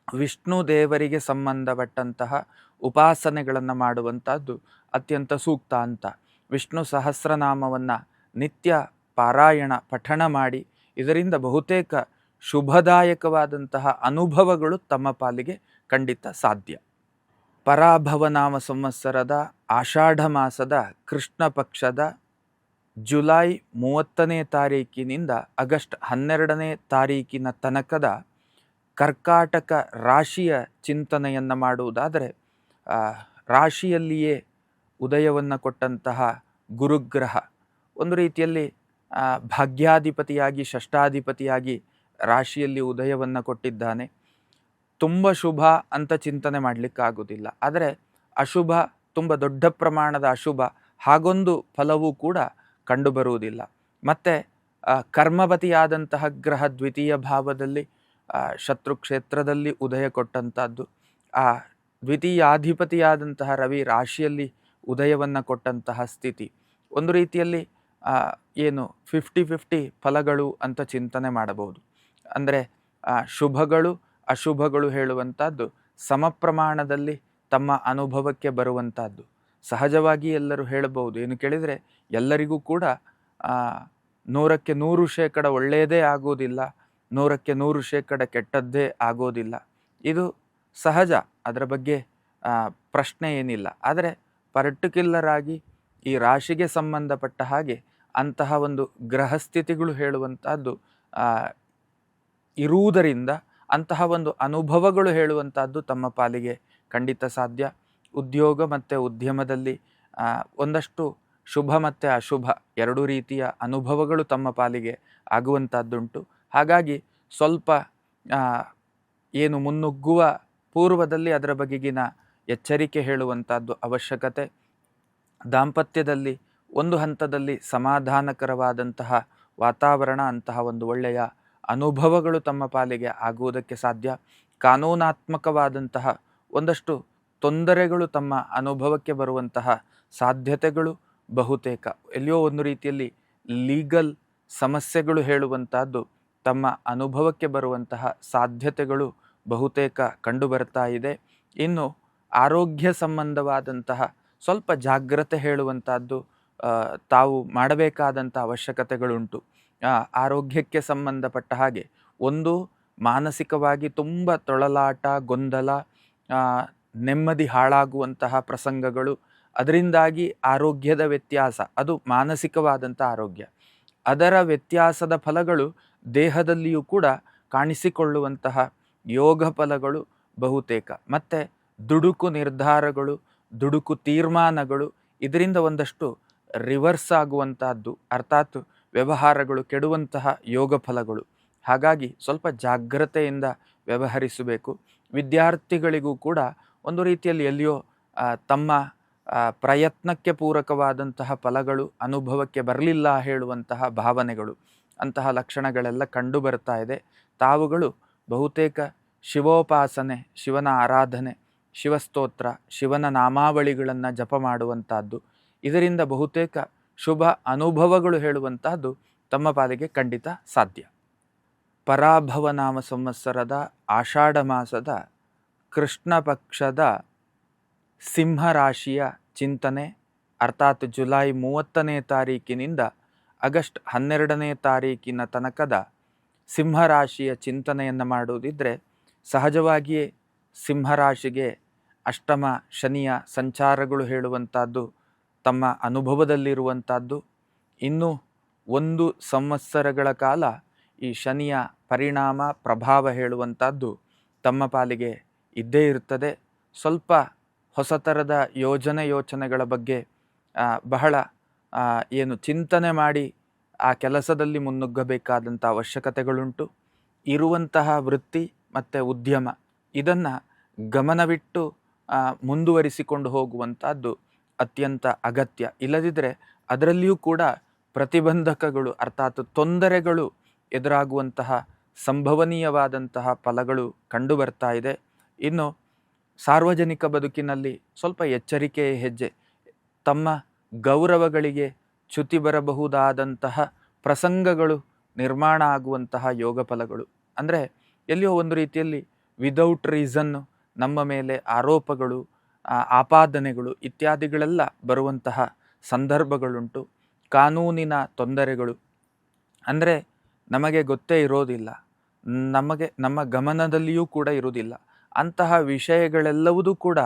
ವಿಷ್ಣು ದೇವರಿಗೆ ಸಂಬಂಧಪಟ್ಟಂತಹ ಉಪಾಸನೆಗಳನ್ನು ಮಾಡುವಂಥದ್ದು ಅತ್ಯಂತ ಸೂಕ್ತ ಅಂತ. ವಿಷ್ಣು ಸಹಸ್ರನಾಮವನ್ನು ನಿತ್ಯ ಪಾರಾಯಣ ಪಠಣ ಮಾಡಿ, ಇದರಿಂದ ಬಹುತೇಕ ಶುಭದಾಯಕವಾದಂತಹ ಅನುಭವಗಳು ತಮ್ಮ ಪಾಲಿಗೆ ಖಂಡಿತ ಸಾಧ್ಯ. ಪರಾಭವನಾಮ ಸಂವತ್ಸರದ ಆಷಾಢ ಮಾಸದ ಕೃಷ್ಣ ಪಕ್ಷದ ಜುಲೈ 30ನೇ ತಾರೀಕಿನಿಂದ ಆಗಸ್ಟ್ 12ನೇ ತಾರೀಕಿನ ತನಕದ ಕರ್ಕಾಟಕ ರಾಶಿಯ ಚಿಂತನೆಯನ್ನು ಮಾಡುವುದಾದರೆ, ರಾಶಿಯಲ್ಲಿಯೇ ಉದಯವನ್ನು ಕೊಟ್ಟಂತಹ ಗುರುಗ್ರಹ ಒಂದು ರೀತಿಯಲ್ಲಿ ಭಾಗ್ಯಾಧಿಪತಿಯಾಗಿ, ಷಷ್ಠಾಧಿಪತಿಯಾಗಿ ರಾಶಿಯಲ್ಲಿ ಉದಯವನ್ನು ಕೊಟ್ಟಿದ್ದಾನೆ. ತುಂಬ ಶುಭ ಅಂತ ಚಿಂತನೆ ಮಾಡಲಿಕ್ಕಾಗೋದಿಲ್ಲ. ಆದರೆ ಅಶುಭ, ತುಂಬ ದೊಡ್ಡ ಪ್ರಮಾಣದ ಅಶುಭ, ಹಾಗೊಂದು ಫಲವೂ ಕೂಡ ಕಂಡುಬರುವುದಿಲ್ಲ. ಮತ್ತು ಕರ್ಮಪತಿಯಾದಂತಹ ಗ್ರಹ ದ್ವಿತೀಯ ಭಾವದಲ್ಲಿ ಶತ್ರು ಕ್ಷೇತ್ರದಲ್ಲಿ ಉದಯ ಕೊಟ್ಟಂಥದ್ದು. ಆ ದ್ವಿತೀಯಾಧಿಪತಿಯಾದಂತಹ ರವಿ ರಾಶಿಯಲ್ಲಿ ಉದಯವನ್ನು ಕೊಟ್ಟಂತಹ ಸ್ಥಿತಿ ಒಂದು ರೀತಿಯಲ್ಲಿ ಏನು 50-50 ಫಲಗಳು ಅಂತ ಚಿಂತನೆ ಮಾಡಬಹುದು. ಅಂದರೆ ಶುಭಗಳು ಅಶುಭಗಳು ಹೇಳುವಂಥದ್ದು ಸಮ ಪ್ರಮಾಣದಲ್ಲಿ ತಮ್ಮ ಅನುಭವಕ್ಕೆ ಬರುವಂಥದ್ದು. ಸಹಜವಾಗಿ ಎಲ್ಲರೂ ಹೇಳಬಹುದು, ಏನು ಕೇಳಿದರೆ ಎಲ್ಲರಿಗೂ ಕೂಡ 100ಕ್ಕೆ 100% ಒಳ್ಳೆಯದೇ ಆಗೋದಿಲ್ಲ, 100ಕ್ಕೆ 100% ಕೆಟ್ಟದ್ದೇ ಆಗೋದಿಲ್ಲ. ಇದು ಸಹಜ, ಅದರ ಬಗ್ಗೆ ಪ್ರಶ್ನೆ ಏನಿಲ್ಲ. ಆದರೆ ಪರ್ಟಿಕ್ಯುಲರ್ ಆಗಿ ಈ ರಾಶಿಗೆ ಸಂಬಂಧಪಟ್ಟ ಹಾಗೆ ಅಂತಹ ಒಂದು ಗ್ರಹಸ್ಥಿತಿಗಳು ಹೇಳುವಂಥದ್ದು ಇರುವುದರಿಂದ ಅಂತಹ ಒಂದು ಅನುಭವಗಳು ಹೇಳುವಂಥದ್ದು ತಮ್ಮ ಪಾಲಿಗೆ ಖಂಡಿತ ಸಾಧ್ಯ. ಉದ್ಯೋಗ ಮತ್ತು ಉದ್ಯಮದಲ್ಲಿ ಒಂದಷ್ಟು ಶುಭ ಮತ್ತು ಅಶುಭ ಎರಡೂ ರೀತಿಯ ಅನುಭವಗಳು ತಮ್ಮ ಪಾಲಿಗೆ ಆಗುವಂಥದ್ದುಂಟು. ಹಾಗಾಗಿ ಸ್ವಲ್ಪ ಏನು ಮುನ್ನುಗ್ಗುವ ಪೂರ್ವದಲ್ಲಿ ಅದರ ಬಗೆಗಿನ ಎಚ್ಚರಿಕೆ ಹೇಳುವಂಥದ್ದು ಅವಶ್ಯಕತೆ. ದಾಂಪತ್ಯದಲ್ಲಿ ಒಂದು ಹಂತದಲ್ಲಿ ಸಮಾಧಾನಕರವಾದಂತಹ ವಾತಾವರಣ, ಅಂತಹ ಒಂದು ಒಳ್ಳೆಯ ಅನುಭವಗಳು ತಮ್ಮ ಪಾಲಿಗೆ ಆಗುವುದಕ್ಕೆ ಸಾಧ್ಯ. ಕಾನೂನಾತ್ಮಕವಾದಂತಹ ಒಂದಷ್ಟು ತೊಂದರೆಗಳು ತಮ್ಮ ಅನುಭವಕ್ಕೆ ಬರುವಂತಹ ಸಾಧ್ಯತೆಗಳು ಬಹುತೇಕ. ಎಲ್ಲಿಯೋ ಒಂದು ರೀತಿಯಲ್ಲಿ ಲೀಗಲ್ ಸಮಸ್ಯೆಗಳು ಹೇಳುವಂತಹದ್ದು ತಮ್ಮ ಅನುಭವಕ್ಕೆ ಬರುವಂತಹ ಸಾಧ್ಯತೆಗಳು ಬಹುತೇಕ ಕಂಡುಬರ್ತಾ ಇದೆ. ಇನ್ನು ಆರೋಗ್ಯ ಸಂಬಂಧವಾದಂತಹ ಸ್ವಲ್ಪ ಜಾಗ್ರತೆ ಹೇಳುವಂತಹದ್ದು ತಾವು ಮಾಡಬೇಕಾದಂಥ ಅವಶ್ಯಕತೆಗಳುಂಟು. ಆರೋಗ್ಯಕ್ಕೆ ಸಂಬಂಧಪಟ್ಟ ಹಾಗೆ ಒಂದು ಮಾನಸಿಕವಾಗಿ ತುಂಬ ತೊಳಲಾಟ, ಗೊಂದಲ, ನೆಮ್ಮದಿ ಹಾಳಾಗುವಂತಹ ಪ್ರಸಂಗಗಳು, ಅದರಿಂದಾಗಿ ಆರೋಗ್ಯದ ವ್ಯತ್ಯಾಸ, ಅದು ಮಾನಸಿಕವಾದಂಥ ಆರೋಗ್ಯ, ಅದರ ವ್ಯತ್ಯಾಸದ ಫಲಗಳು ದೇಹದಲ್ಲಿಯೂ ಕೂಡ ಕಾಣಿಸಿಕೊಳ್ಳುವಂತಹ ಯೋಗ ಫಲಗಳು ಬಹುತೇಕ. ಮತ್ತು ದುಡುಕು ನಿರ್ಧಾರಗಳು, ದುಡುಕು ತೀರ್ಮಾನಗಳು, ಇದರಿಂದ ಒಂದಷ್ಟು ರಿವರ್ಸ್ ಆಗುವಂತಹದ್ದು, ಅರ್ಥಾತ್ ವ್ಯವಹಾರಗಳು ಕೆಡುವಂತಹ ಯೋಗ ಫಲಗಳು. ಹಾಗಾಗಿ ಸ್ವಲ್ಪ ಜಾಗ್ರತೆಯಿಂದ ವ್ಯವಹರಿಸಬೇಕು. ವಿದ್ಯಾರ್ಥಿಗಳಿಗೂ ಕೂಡ ಒಂದು ರೀತಿಯಲ್ಲಿ ಎಲ್ಲಿಯೋ ತಮ್ಮ ಪ್ರಯತ್ನಕ್ಕೆ ಪೂರಕವಾದಂತಹ ಫಲಗಳು ಅನುಭವಕ್ಕೆ ಬರಲಿಲ್ಲ ಹೇಳುವಂತಹ ಭಾವನೆಗಳು, ಅಂತಹ ಲಕ್ಷಣಗಳೆಲ್ಲ ಕಂಡು ಬರ್ತಾ ಇದೆ. ತಾವುಗಳು ಬಹುತೇಕ ಶಿವೋಪಾಸನೆ, ಶಿವನ ಆರಾಧನೆ, ಶಿವಸ್ತೋತ್ರ, ಶಿವನ ನಾಮಾವಳಿಗಳನ್ನು ಜಪ ಮಾಡುವಂತಹದ್ದು, ಇದರಿಂದ ಬಹುತೇಕ ಶುಭ ಅನುಭವಗಳು ಹೇಳುವಂತಹದ್ದು ತಮ್ಮ ಪಾಲಿಗೆ ಖಂಡಿತ ಸಾಧ್ಯ. ಪರಾಭವ ನಾಮ ಸಂವತ್ಸರದ ಆಷಾಢ ಮಾಸದ ಕೃಷ್ಣ ಪಕ್ಷದ ಸಿಂಹರಾಶಿಯ ಚಿಂತನೆ, ಅರ್ಥಾತ್ ಜುಲೈ 30ನೇ ತಾರೀಕಿನಿಂದ ಆಗಸ್ಟ್ 12ನೇ ತಾರೀಕಿನ ತನಕದ ಸಿಂಹರಾಶಿಯ ಚಿಂತನೆಯನ್ನು ಮಾಡುವುದಿದ್ದರೆ, ಸಹಜವಾಗಿಯೇ ಸಿಂಹರಾಶಿಗೆ ಅಷ್ಟಮ ಶನಿಯ ಸಂಚಾರಗಳು ಹೇಳುವಂಥದ್ದು ತಮ್ಮ ಅನುಭವದಲ್ಲಿರುವಂಥದ್ದು. ಇನ್ನು 1 ಸಂವತ್ಸರಗಳ ಕಾಲ ಈ ಶನಿಯ ಪರಿಣಾಮ ಪ್ರಭಾವ ಹೇಳುವಂಥದ್ದು ತಮ್ಮ ಪಾಲಿಗೆ ಇದ್ದೇ ಇರ್ತದೆ. ಸ್ವಲ್ಪ ಹೊಸ ಥರದ ಯೋಚನೆಗಳ ಬಗ್ಗೆ ಬಹಳ ಏನು ಚಿಂತನೆ ಮಾಡಿ ಆ ಕೆಲಸದಲ್ಲಿ ಮುನ್ನುಗ್ಗಬೇಕಾದಂಥ ಅವಶ್ಯಕತೆಗಳುಂಟು. ಇರುವಂತಹ ವೃತ್ತಿ ಮತ್ತು ಉದ್ಯಮ ಇದನ್ನು ಗಮನವಿಟ್ಟು ಮುಂದುವರಿಸಿಕೊಂಡು ಹೋಗುವಂಥದ್ದು ಅತ್ಯಂತ ಅಗತ್ಯ. ಇಲ್ಲದಿದ್ದರೆ ಅದರಲ್ಲಿಯೂ ಕೂಡ ಪ್ರತಿಬಂಧಕಗಳು ಅರ್ಥಾತ್ ತೊಂದರೆಗಳು ಎದುರಾಗುವಂತಹ ಸಂಭವನೀಯವಾದಂತಹ ಫಲಗಳು ಕಂಡು ಬರ್ತಾ ಇದೆ. ಇನ್ನು ಸಾರ್ವಜನಿಕ ಬದುಕಿನಲ್ಲಿ ಸ್ವಲ್ಪ ಎಚ್ಚರಿಕೆಯ ಹೆಜ್ಜೆ. ತಮ್ಮ ಗೌರವಗಳಿಗೆ ಚ್ಯುತಿ ಬರಬಹುದಾದಂತಹ ಪ್ರಸಂಗಗಳು ನಿರ್ಮಾಣ ಆಗುವಂತಹ ಯೋಗ ಫಲಗಳು. ಅಂದರೆ ಎಲ್ಲಿಯೋ ಒಂದು ರೀತಿಯಲ್ಲಿ ವಿದೌಟ್ ರೀಸನ್ ನಮ್ಮ ಮೇಲೆ ಆರೋಪಗಳು, ಆಪಾದನೆಗಳು ಇತ್ಯಾದಿಗಳೆಲ್ಲ ಬರುವಂತಹ ಸಂದರ್ಭಗಳುಂಟು. ಕಾನೂನಿನ ತೊಂದರೆಗಳು ಅಂದರೆ ನಮಗೆ ಗೊತ್ತೇ ಇರೋದಿಲ್ಲ, ನಮ್ಮ ಗಮನದಲ್ಲಿಯೂ ಕೂಡ ಇರುವುದಿಲ್ಲ. ಅಂತಹ ವಿಷಯಗಳೆಲ್ಲವೂ ಕೂಡ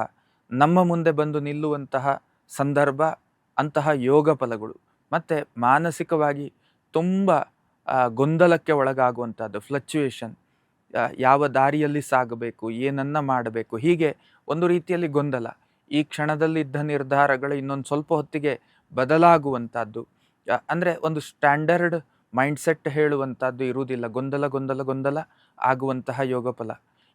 ನಮ್ಮ ಮುಂದೆ ಬಂದು ನಿಲ್ಲುವಂತಹ ಸಂದರ್ಭ ಅಂತಹ ಯೋಗ ಫಲಗಳು. ಮತ್ತು ಮಾನಸಿಕವಾಗಿ ತುಂಬ ಗೊಂದಲಕ್ಕೆ ಒಳಗಾಗುವಂಥದ್ದು, ಫ್ಲಕ್ಚುಯೇಷನ್, ಯಾವ ದಾರಿಯಲ್ಲಿ ಸಾಗಬೇಕು, ಏನನ್ನ ಮಾಡಬೇಕು, ಹೀಗೆ ಒಂದು ರೀತಿಯಲ್ಲಿ ಗೊಂದಲ. ಈ ಕ್ಷಣದಲ್ಲಿದ್ದ ನಿರ್ಧಾರಗಳು ಇನ್ನೊಂದು ಸ್ವಲ್ಪ ಹೊತ್ತಿಗೆ ಬದಲಾಗುವಂಥದ್ದು. ಅಂದರೆ ಒಂದು ಸ್ಟ್ಯಾಂಡರ್ಡ್ ಮೈಂಡ್ಸೆಟ್ ಹೇಳುವಂಥದ್ದು ಇರುವುದಿಲ್ಲ. ಗೊಂದಲ ಆಗುವಂತಹ ಯೋಗ ಫಲ.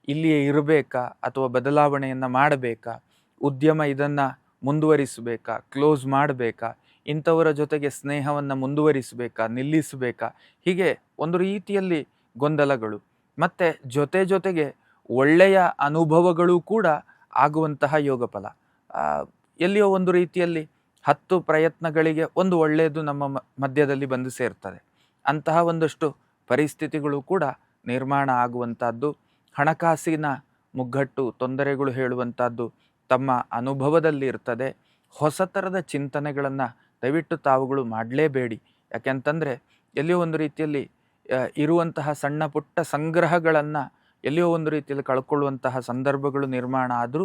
ಇಲ್ಲಿಯೇ ಇರಬೇಕಾ ಅಥವಾ ಬದಲಾವಣೆಯನ್ನು ಮಾಡಬೇಕಾ, ಉದ್ಯಮ ಇದನ್ನು ಮುಂದುವರಿಸಬೇಕಾ, ಕ್ಲೋಸ್ ಮಾಡಬೇಕಾ, ಇಂಥವರ ಜೊತೆಗೆ ಸ್ನೇಹವನ್ನು ಮುಂದುವರಿಸಬೇಕಾ, ನಿಲ್ಲಿಸಬೇಕಾ, ಹೀಗೆ ಒಂದು ರೀತಿಯಲ್ಲಿ ಗೊಂದಲಗಳು. ಮತ್ತು ಜೊತೆಗೆ ಒಳ್ಳೆಯ ಅನುಭವಗಳು ಕೂಡ ಆಗುವಂತಹ ಯೋಗ ಫಲ. ಎಲ್ಲಿಯೋ ಒಂದು ರೀತಿಯಲ್ಲಿ 10 ಪ್ರಯತ್ನಗಳಿಗೆ ಒಂದು ಒಳ್ಳೆಯದು ನಮ್ಮ ಮಧ್ಯದಲ್ಲಿ ಬಂದು ಸೇರ್ತದೆ. ಅಂತಹ ಒಂದಷ್ಟು ಪರಿಸ್ಥಿತಿಗಳು ಕೂಡ ನಿರ್ಮಾಣ ಆಗುವಂಥದ್ದು. ಹಣಕಾಸಿನ ಮುಗ್ಗಟ್ಟು ತೊಂದರೆಗಳು ಹೇಳುವಂಥದ್ದು ತಮ್ಮ ಅನುಭವದಲ್ಲಿ ಇರ್ತದೆ. ಹೊಸ ಥರದ ಚಿಂತನೆಗಳನ್ನು ದಯವಿಟ್ಟು ತಾವುಗಳು ಮಾಡಲೇಬೇಡಿ. ಯಾಕೆಂತಂದರೆ ಎಲ್ಲಿಯೋ ಒಂದು ರೀತಿಯಲ್ಲಿ ಇರುವಂತಹ ಸಣ್ಣ ಪುಟ್ಟ ಸಂಗ್ರಹಗಳನ್ನು ಎಲ್ಲಿಯೋ ಒಂದು ರೀತಿಯಲ್ಲಿ ಕಳ್ಕೊಳ್ಳುವಂತಹ ಸಂದರ್ಭಗಳು ನಿರ್ಮಾಣ ಆದರೂ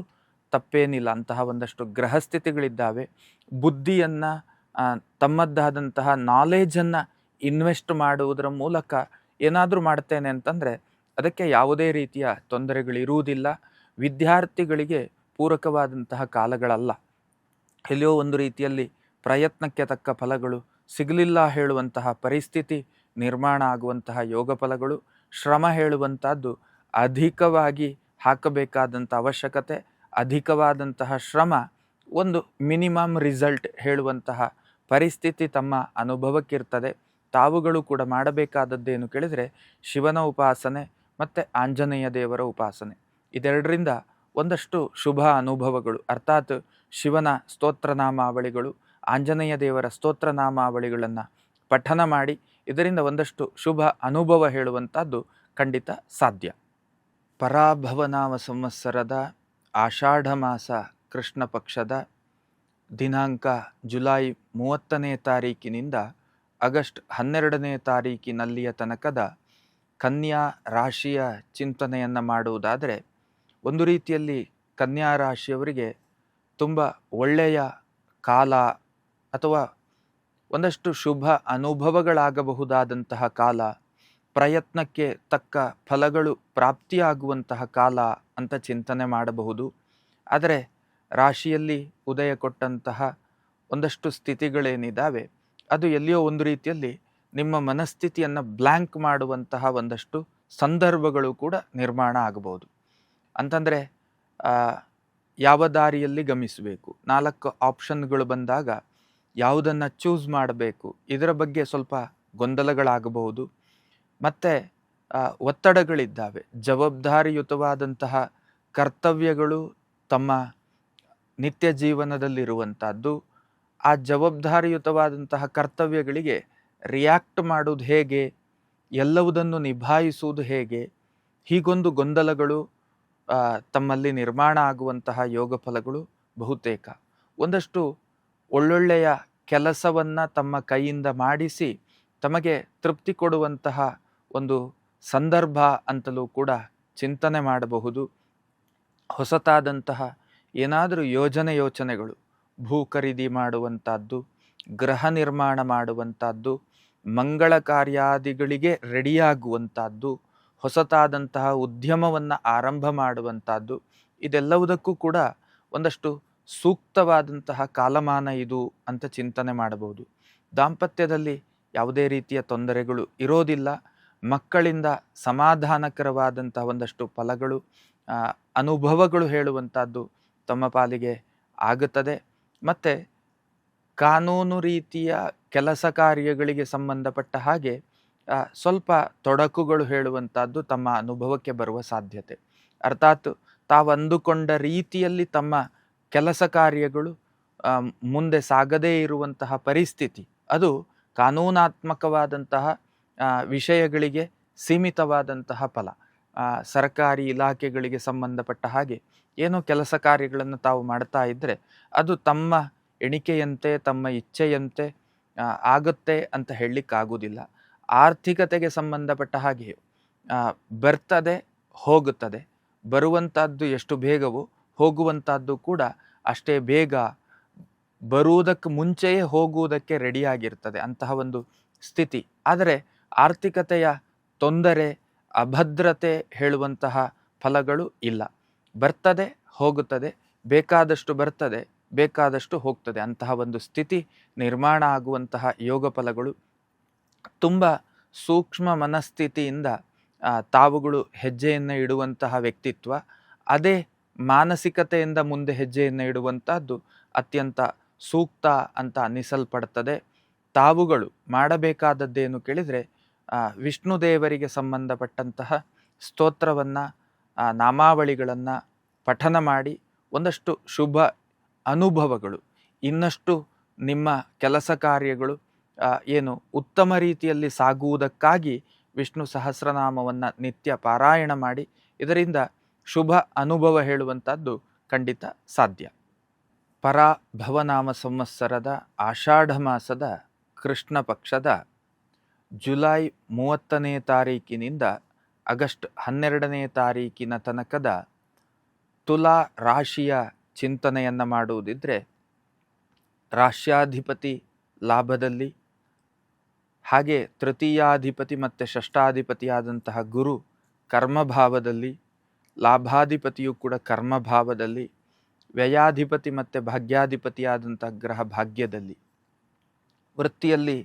ತಪ್ಪೇನಿಲ್ಲ. ಅಂತಹ ಒಂದಷ್ಟು ಗ್ರಹಸ್ಥಿತಿಗಳಿದ್ದಾವೆ. ಬುದ್ಧಿಯನ್ನು, ತಮ್ಮದ್ದಾದಂತಹ ನಾಲೆಜನ್ನು ಇನ್ವೆಸ್ಟ್ ಮಾಡುವುದರ ಮೂಲಕ ಏನಾದರೂ ಮಾಡ್ತೇನೆ ಅಂತಂದರೆ ಅದಕ್ಕೆ ಯಾವುದೇ ರೀತಿಯ ತೊಂದರೆಗಳಿರುವುದಿಲ್ಲ. ವಿದ್ಯಾರ್ಥಿಗಳಿಗೆ ಪೂರಕವಾದಂತಹ ಕಾಲಗಳಲ್ಲ. ಎಲ್ಲಿಯೋ ಒಂದು ರೀತಿಯಲ್ಲಿ ಪ್ರಯತ್ನಕ್ಕೆ ತಕ್ಕ ಫಲಗಳು ಸಿಗಲಿಲ್ಲ ಹೇಳುವಂತಹ ಪರಿಸ್ಥಿತಿ ನಿರ್ಮಾಣ ಆಗುವಂತಹ ಯೋಗ ಫಲಗಳು. ಶ್ರಮ ಹೇಳುವಂಥದ್ದು ಅಧಿಕವಾಗಿ ಹಾಕಬೇಕಾದಂಥ ಅವಶ್ಯಕತೆ, ಅಧಿಕವಾದಂತಹ ಶ್ರಮ ಒಂದು ಮಿನಿಮಮ್ ರಿಸಲ್ಟ್ ಹೇಳುವಂತಹ ಪರಿಸ್ಥಿತಿ ತಮ್ಮ ಅನುಭವಕ್ಕಿರ್ತದೆ. ತಾವುಗಳು ಕೂಡ ಮಾಡಬೇಕಾದದ್ದೇನು ಕೇಳಿದರೆ ಶಿವನ ಉಪಾಸನೆ ಮತ್ತು ಆಂಜನೇಯ ದೇವರ ಉಪಾಸನೆ. ಇದೆರಡರಿಂದ ಒಂದಷ್ಟು ಶುಭ ಅನುಭವಗಳು ಅರ್ಥಾತ್ ಶಿವನ ಸ್ತೋತ್ರನಾಮಾವಳಿಗಳು, ಆಂಜನೇಯ ದೇವರ ಸ್ತೋತ್ರನಾಮಾವಳಿಗಳನ್ನು ಪಠನ ಮಾಡಿ ಇದರಿಂದ ಒಂದಷ್ಟು ಶುಭ ಅನುಭವ ಹೇಳುವಂಥದ್ದು ಖಂಡಿತ ಸಾಧ್ಯ. ಪರಾಭವನಾಮ ಸಂವತ್ಸರದ ಆಷಾಢ ಮಾಸ ಕೃಷ್ಣ ಪಕ್ಷದ ದಿನಾಂಕ ಜುಲೈ 30ನೇ ತಾರೀಕಿನಿಂದ ಆಗಸ್ಟ್ 12ನೇ ತಾರೀಕಿನಲ್ಲಿಯ ತನಕದ ಕನ್ಯಾ ರಾಶಿಯ ಚಿಂತನೆಯನ್ನು ಮಾಡುವುದಾದರೆ, ಒಂದು ರೀತಿಯಲ್ಲಿ ಕನ್ಯಾ ರಾಶಿಯವರಿಗೆ ತುಂಬ ಒಳ್ಳೆಯ ಕಾಲ ಅಥವಾ ಒಂದಷ್ಟು ಶುಭ ಅನುಭವಗಳಾಗಬಹುದಾದಂತಹ ಕಾಲ, ಪ್ರಯತ್ನಕ್ಕೆ ತಕ್ಕ ಫಲಗಳು ಪ್ರಾಪ್ತಿಯಾಗುವಂತಹ ಕಾಲ ಅಂತ ಚಿಂತನೆ ಮಾಡಬಹುದು. ಆದರೆ ರಾಶಿಯಲ್ಲಿ ಉದಯ ಕೊಟ್ಟಂತಹ ಒಂದಷ್ಟು ಸ್ಥಿತಿಗಳೇನಿದ್ದಾವೆ ಅದು ಎಲ್ಲಿಯೋ ಒಂದು ರೀತಿಯಲ್ಲಿ ನಿಮ್ಮ ಮನಸ್ಥಿತಿಯನ್ನು ಬ್ಲ್ಯಾಂಕ್ ಮಾಡುವಂತಹ ಒಂದಷ್ಟು ಸಂದರ್ಭಗಳು ಕೂಡ ನಿರ್ಮಾಣ ಆಗಬಹುದು. ಅಂತಂದರೆ ಯಾವ ದಾರಿಯಲ್ಲಿ ಗಮಿಸಬೇಕು, 4 ಆಪ್ಷನ್ಗಳು ಬಂದಾಗ ಯಾವುದನ್ನು ಚೂಸ್ ಮಾಡಬೇಕು, ಇದರ ಬಗ್ಗೆ ಸ್ವಲ್ಪ ಗೊಂದಲಗಳಾಗಬಹುದು. ಮತ್ತು ಒತ್ತಡಗಳಿದ್ದಾವೆ, ಜವಾಬ್ದಾರಿಯುತವಾದಂತಹ ಕರ್ತವ್ಯಗಳು ತಮ್ಮ ನಿತ್ಯ ಜೀವನದಲ್ಲಿರುವಂಥದ್ದು. ಆ ಜವಾಬ್ದಾರಿಯುತವಾದಂತಹ ಕರ್ತವ್ಯಗಳಿಗೆ ರಿಯಾಕ್ಟ್ ಮಾಡೋದು ಹೇಗೆ, ಎಲ್ಲವುದನ್ನು ನಿಭಾಯಿಸುವುದು ಹೇಗೆ, ಹೀಗೊಂದು ಗೊಂದಲಗಳು ತಮ್ಮಲ್ಲಿ ನಿರ್ಮಾಣ ಆಗುವಂತಹ ಯೋಗ ಫಲಗಳು ಬಹುತೇಕ. ಒಂದಷ್ಟು ಒಳ್ಳೊಳ್ಳೆಯ ಕೆಲಸವನ್ನು ತಮ್ಮ ಕೈಯಿಂದ ಮಾಡಿಸಿ ತಮಗೆ ತೃಪ್ತಿ ಕೊಡುವಂತಹ ಒಂದು ಸಂದರ್ಭ ಅಂತಲೂ ಕೂಡ ಚಿಂತನೆ ಮಾಡಬಹುದು. ಹೊಸತಾದಂತಹ ಏನಾದರೂ ಯೋಚನೆಗಳು, ಭೂ ಖರೀದಿ ಮಾಡುವಂಥದ್ದು, ಗೃಹ ನಿರ್ಮಾಣ ಮಾಡುವಂಥದ್ದು, ಮಂಗಳ ಕಾರ್ಯಾದಿಗಳಿಗೆ ರೆಡಿಯಾಗುವಂಥದ್ದು, ಹೊಸತಾದಂತಹ ಉದ್ಯಮವನ್ನು ಆರಂಭ ಮಾಡುವಂಥದ್ದು, ಇದೆಲ್ಲವುದಕ್ಕೂ ಕೂಡ ಒಂದಷ್ಟು ಸೂಕ್ತವಾದಂತಹ ಕಾಲಮಾನ ಇದು ಅಂತ ಚಿಂತನೆ ಮಾಡಬಹುದು. ದಾಂಪತ್ಯದಲ್ಲಿ ಯಾವುದೇ ರೀತಿಯ ತೊಂದರೆಗಳು ಇರೋದಿಲ್ಲ. ಮಕ್ಕಳಿಂದ ಸಮಾಧಾನಕರವಾದಂತಹ ಒಂದಷ್ಟು ಫಲಗಳು, ಅನುಭವಗಳು ಹೇಳುವಂಥದ್ದು ತಮ್ಮ ಪಾಲಿಗೆ ಆಗುತ್ತದೆ. ಮತ್ತು ಕಾನೂನು ರೀತಿಯ ಕೆಲಸ ಕಾರ್ಯಗಳಿಗೆ ಸಂಬಂಧಪಟ್ಟ ಹಾಗೆ ಸ್ವಲ್ಪ ತೊಡಕುಗಳು ಹೇಳುವಂಥದ್ದು ತಮ್ಮ ಅನುಭವಕ್ಕೆ ಬರುವ ಸಾಧ್ಯತೆ. ಅರ್ಥಾತ್ ತಾವು ಅಂದುಕೊಂಡ ರೀತಿಯಲ್ಲಿ ತಮ್ಮ ಕೆಲಸ ಕಾರ್ಯಗಳು ಮುಂದೆ ಸಾಗದೇ ಇರುವಂತಹ ಪರಿಸ್ಥಿತಿ, ಅದು ಕಾನೂನಾತ್ಮಕವಾದಂತಹ ವಿಷಯಗಳಿಗೆ ಸೀಮಿತವಾದಂತಹ ಫಲ. ಸರ್ಕಾರಿ ಇಲಾಖೆಗಳಿಗೆ ಸಂಬಂಧಪಟ್ಟ ಹಾಗೆ ಏನೋ ಕೆಲಸ ಕಾರ್ಯಗಳನ್ನು ತಾವು ಮಾಡ್ತಾ ಇದ್ದರೆ ಅದು ತಮ್ಮ ಎಣಿಕೆಯಂತೆ ತಮ್ಮ ಇಚ್ಛೆಯಂತೆ ಆಗುತ್ತೆ ಅಂತ ಹೇಳಲಿಕ್ಕಾಗೋದಿಲ್ಲ. ಆರ್ಥಿಕತೆಗೆ ಸಂಬಂಧಪಟ್ಟ ಹಾಗೆಯೂ ಬರ್ತದೆ ಹೋಗುತ್ತದೆ. ಬರುವಂಥದ್ದು ಎಷ್ಟು ಬೇಗವೋ ಹೋಗುವಂಥದ್ದು ಕೂಡ ಅಷ್ಟೇ ಬೇಗ, ಬರುವುದಕ್ಕೆ ಮುಂಚೆಯೇ ಹೋಗುವುದಕ್ಕೆ ರೆಡಿಯಾಗಿರ್ತದೆ ಅಂತಹ ಒಂದು ಸ್ಥಿತಿ. ಆದರೆ ಆರ್ಥಿಕತೆಯ ತೊಂದರೆ, ಅಭದ್ರತೆ ಹೇಳುವಂತಹ ಫಲಗಳು ಇಲ್ಲ. ಬರ್ತದೆ ಹೋಗುತ್ತದೆ, ಬೇಕಾದಷ್ಟು ಬರ್ತದೆ ಬೇಕಾದಷ್ಟು ಹೋಗ್ತದೆ, ಅಂತಹ ಒಂದು ಸ್ಥಿತಿ ನಿರ್ಮಾಣ ಆಗುವಂತಹ ಯೋಗ ಫಲಗಳು. ತುಂಬ ಸೂಕ್ಷ್ಮ ಮನಸ್ಥಿತಿಯಿಂದ ತಾವುಗಳು ಹೆಜ್ಜೆಯನ್ನು ಇಡುವಂತಹ ವ್ಯಕ್ತಿತ್ವ, ಅದೇ ಮಾನಸಿಕತೆಯಿಂದ ಮುಂದೆ ಹೆಜ್ಜೆಯನ್ನು ಇಡುವಂಥದ್ದು ಅತ್ಯಂತ ಸೂಕ್ತ ಅಂತ ಅನ್ನಿಸಲ್ಪಡ್ತದೆ. ತಾವುಗಳು ಮಾಡಬೇಕಾದದ್ದೇನು ಕೇಳಿದರೆ, ವಿಷ್ಣು ದೇವರಿಗೆ ಸಂಬಂಧಪಟ್ಟಂತಹ ಸ್ತೋತ್ರವನ್ನು, ನಾಮಾವಳಿಗಳನ್ನು ಪಠನ ಮಾಡಿ ಒಂದಷ್ಟು ಶುಭ ಅನುಭವಗಳು, ಇನ್ನಷ್ಟು ನಿಮ್ಮ ಕೆಲಸ ಕಾರ್ಯಗಳು ಏನು ಉತ್ತಮ ರೀತಿಯಲ್ಲಿ ಸಾಗುವುದಕ್ಕಾಗಿ ವಿಷ್ಣು ಸಹಸ್ರನಾಮವನ್ನು ನಿತ್ಯ ಪಾರಾಯಣ ಮಾಡಿ, ಇದರಿಂದ ಶುಭ ಅನುಭವ ಹೇಳುವಂಥದ್ದು ಖಂಡಿತ ಸಾಧ್ಯ. ಪರಾಭವನಾಮ ಸಂವತ್ಸರದ ಆಷಾಢ ಮಾಸದ ಕೃಷ್ಣ ಪಕ್ಷದ ಜುಲೈ 30ನೇ ತಾರೀಕಿನಿಂದ ಆಗಸ್ಟ್ 12ನೇ ತಾರೀಕಿನ ತನಕದ ತುಲಾ ರಾಶಿಯ ಚಿಂತನೆಯನ್ನು ಮಾಡುವುದಿದ್ರೆ, ರಾಶ್ಯಾಧಿಪತಿ ಲಾಭದಲ್ಲಿ, ಹಾಗೆ ತೃತೀಯಾಧಿಪತಿ ಮತ್ತು ಷಷ್ಠಾಧಿಪತಿಯಾದಂತಹ ಗುರು ಕರ್ಮಭಾವದಲ್ಲಿ, ಲಾಭಾಧಿಪತಿಯು ಕೂಡ ಕರ್ಮಭಾವದಲ್ಲಿ, ವ್ಯಯಾಧಿಪತಿ ಮತ್ತು ಭಾಗ್ಯಾಧಿಪತಿಯಾದಂತಹ ಗ್ರಹ ಭಾಗ್ಯದಲ್ಲಿ. ವೃತ್ತಿಯಲ್ಲಿ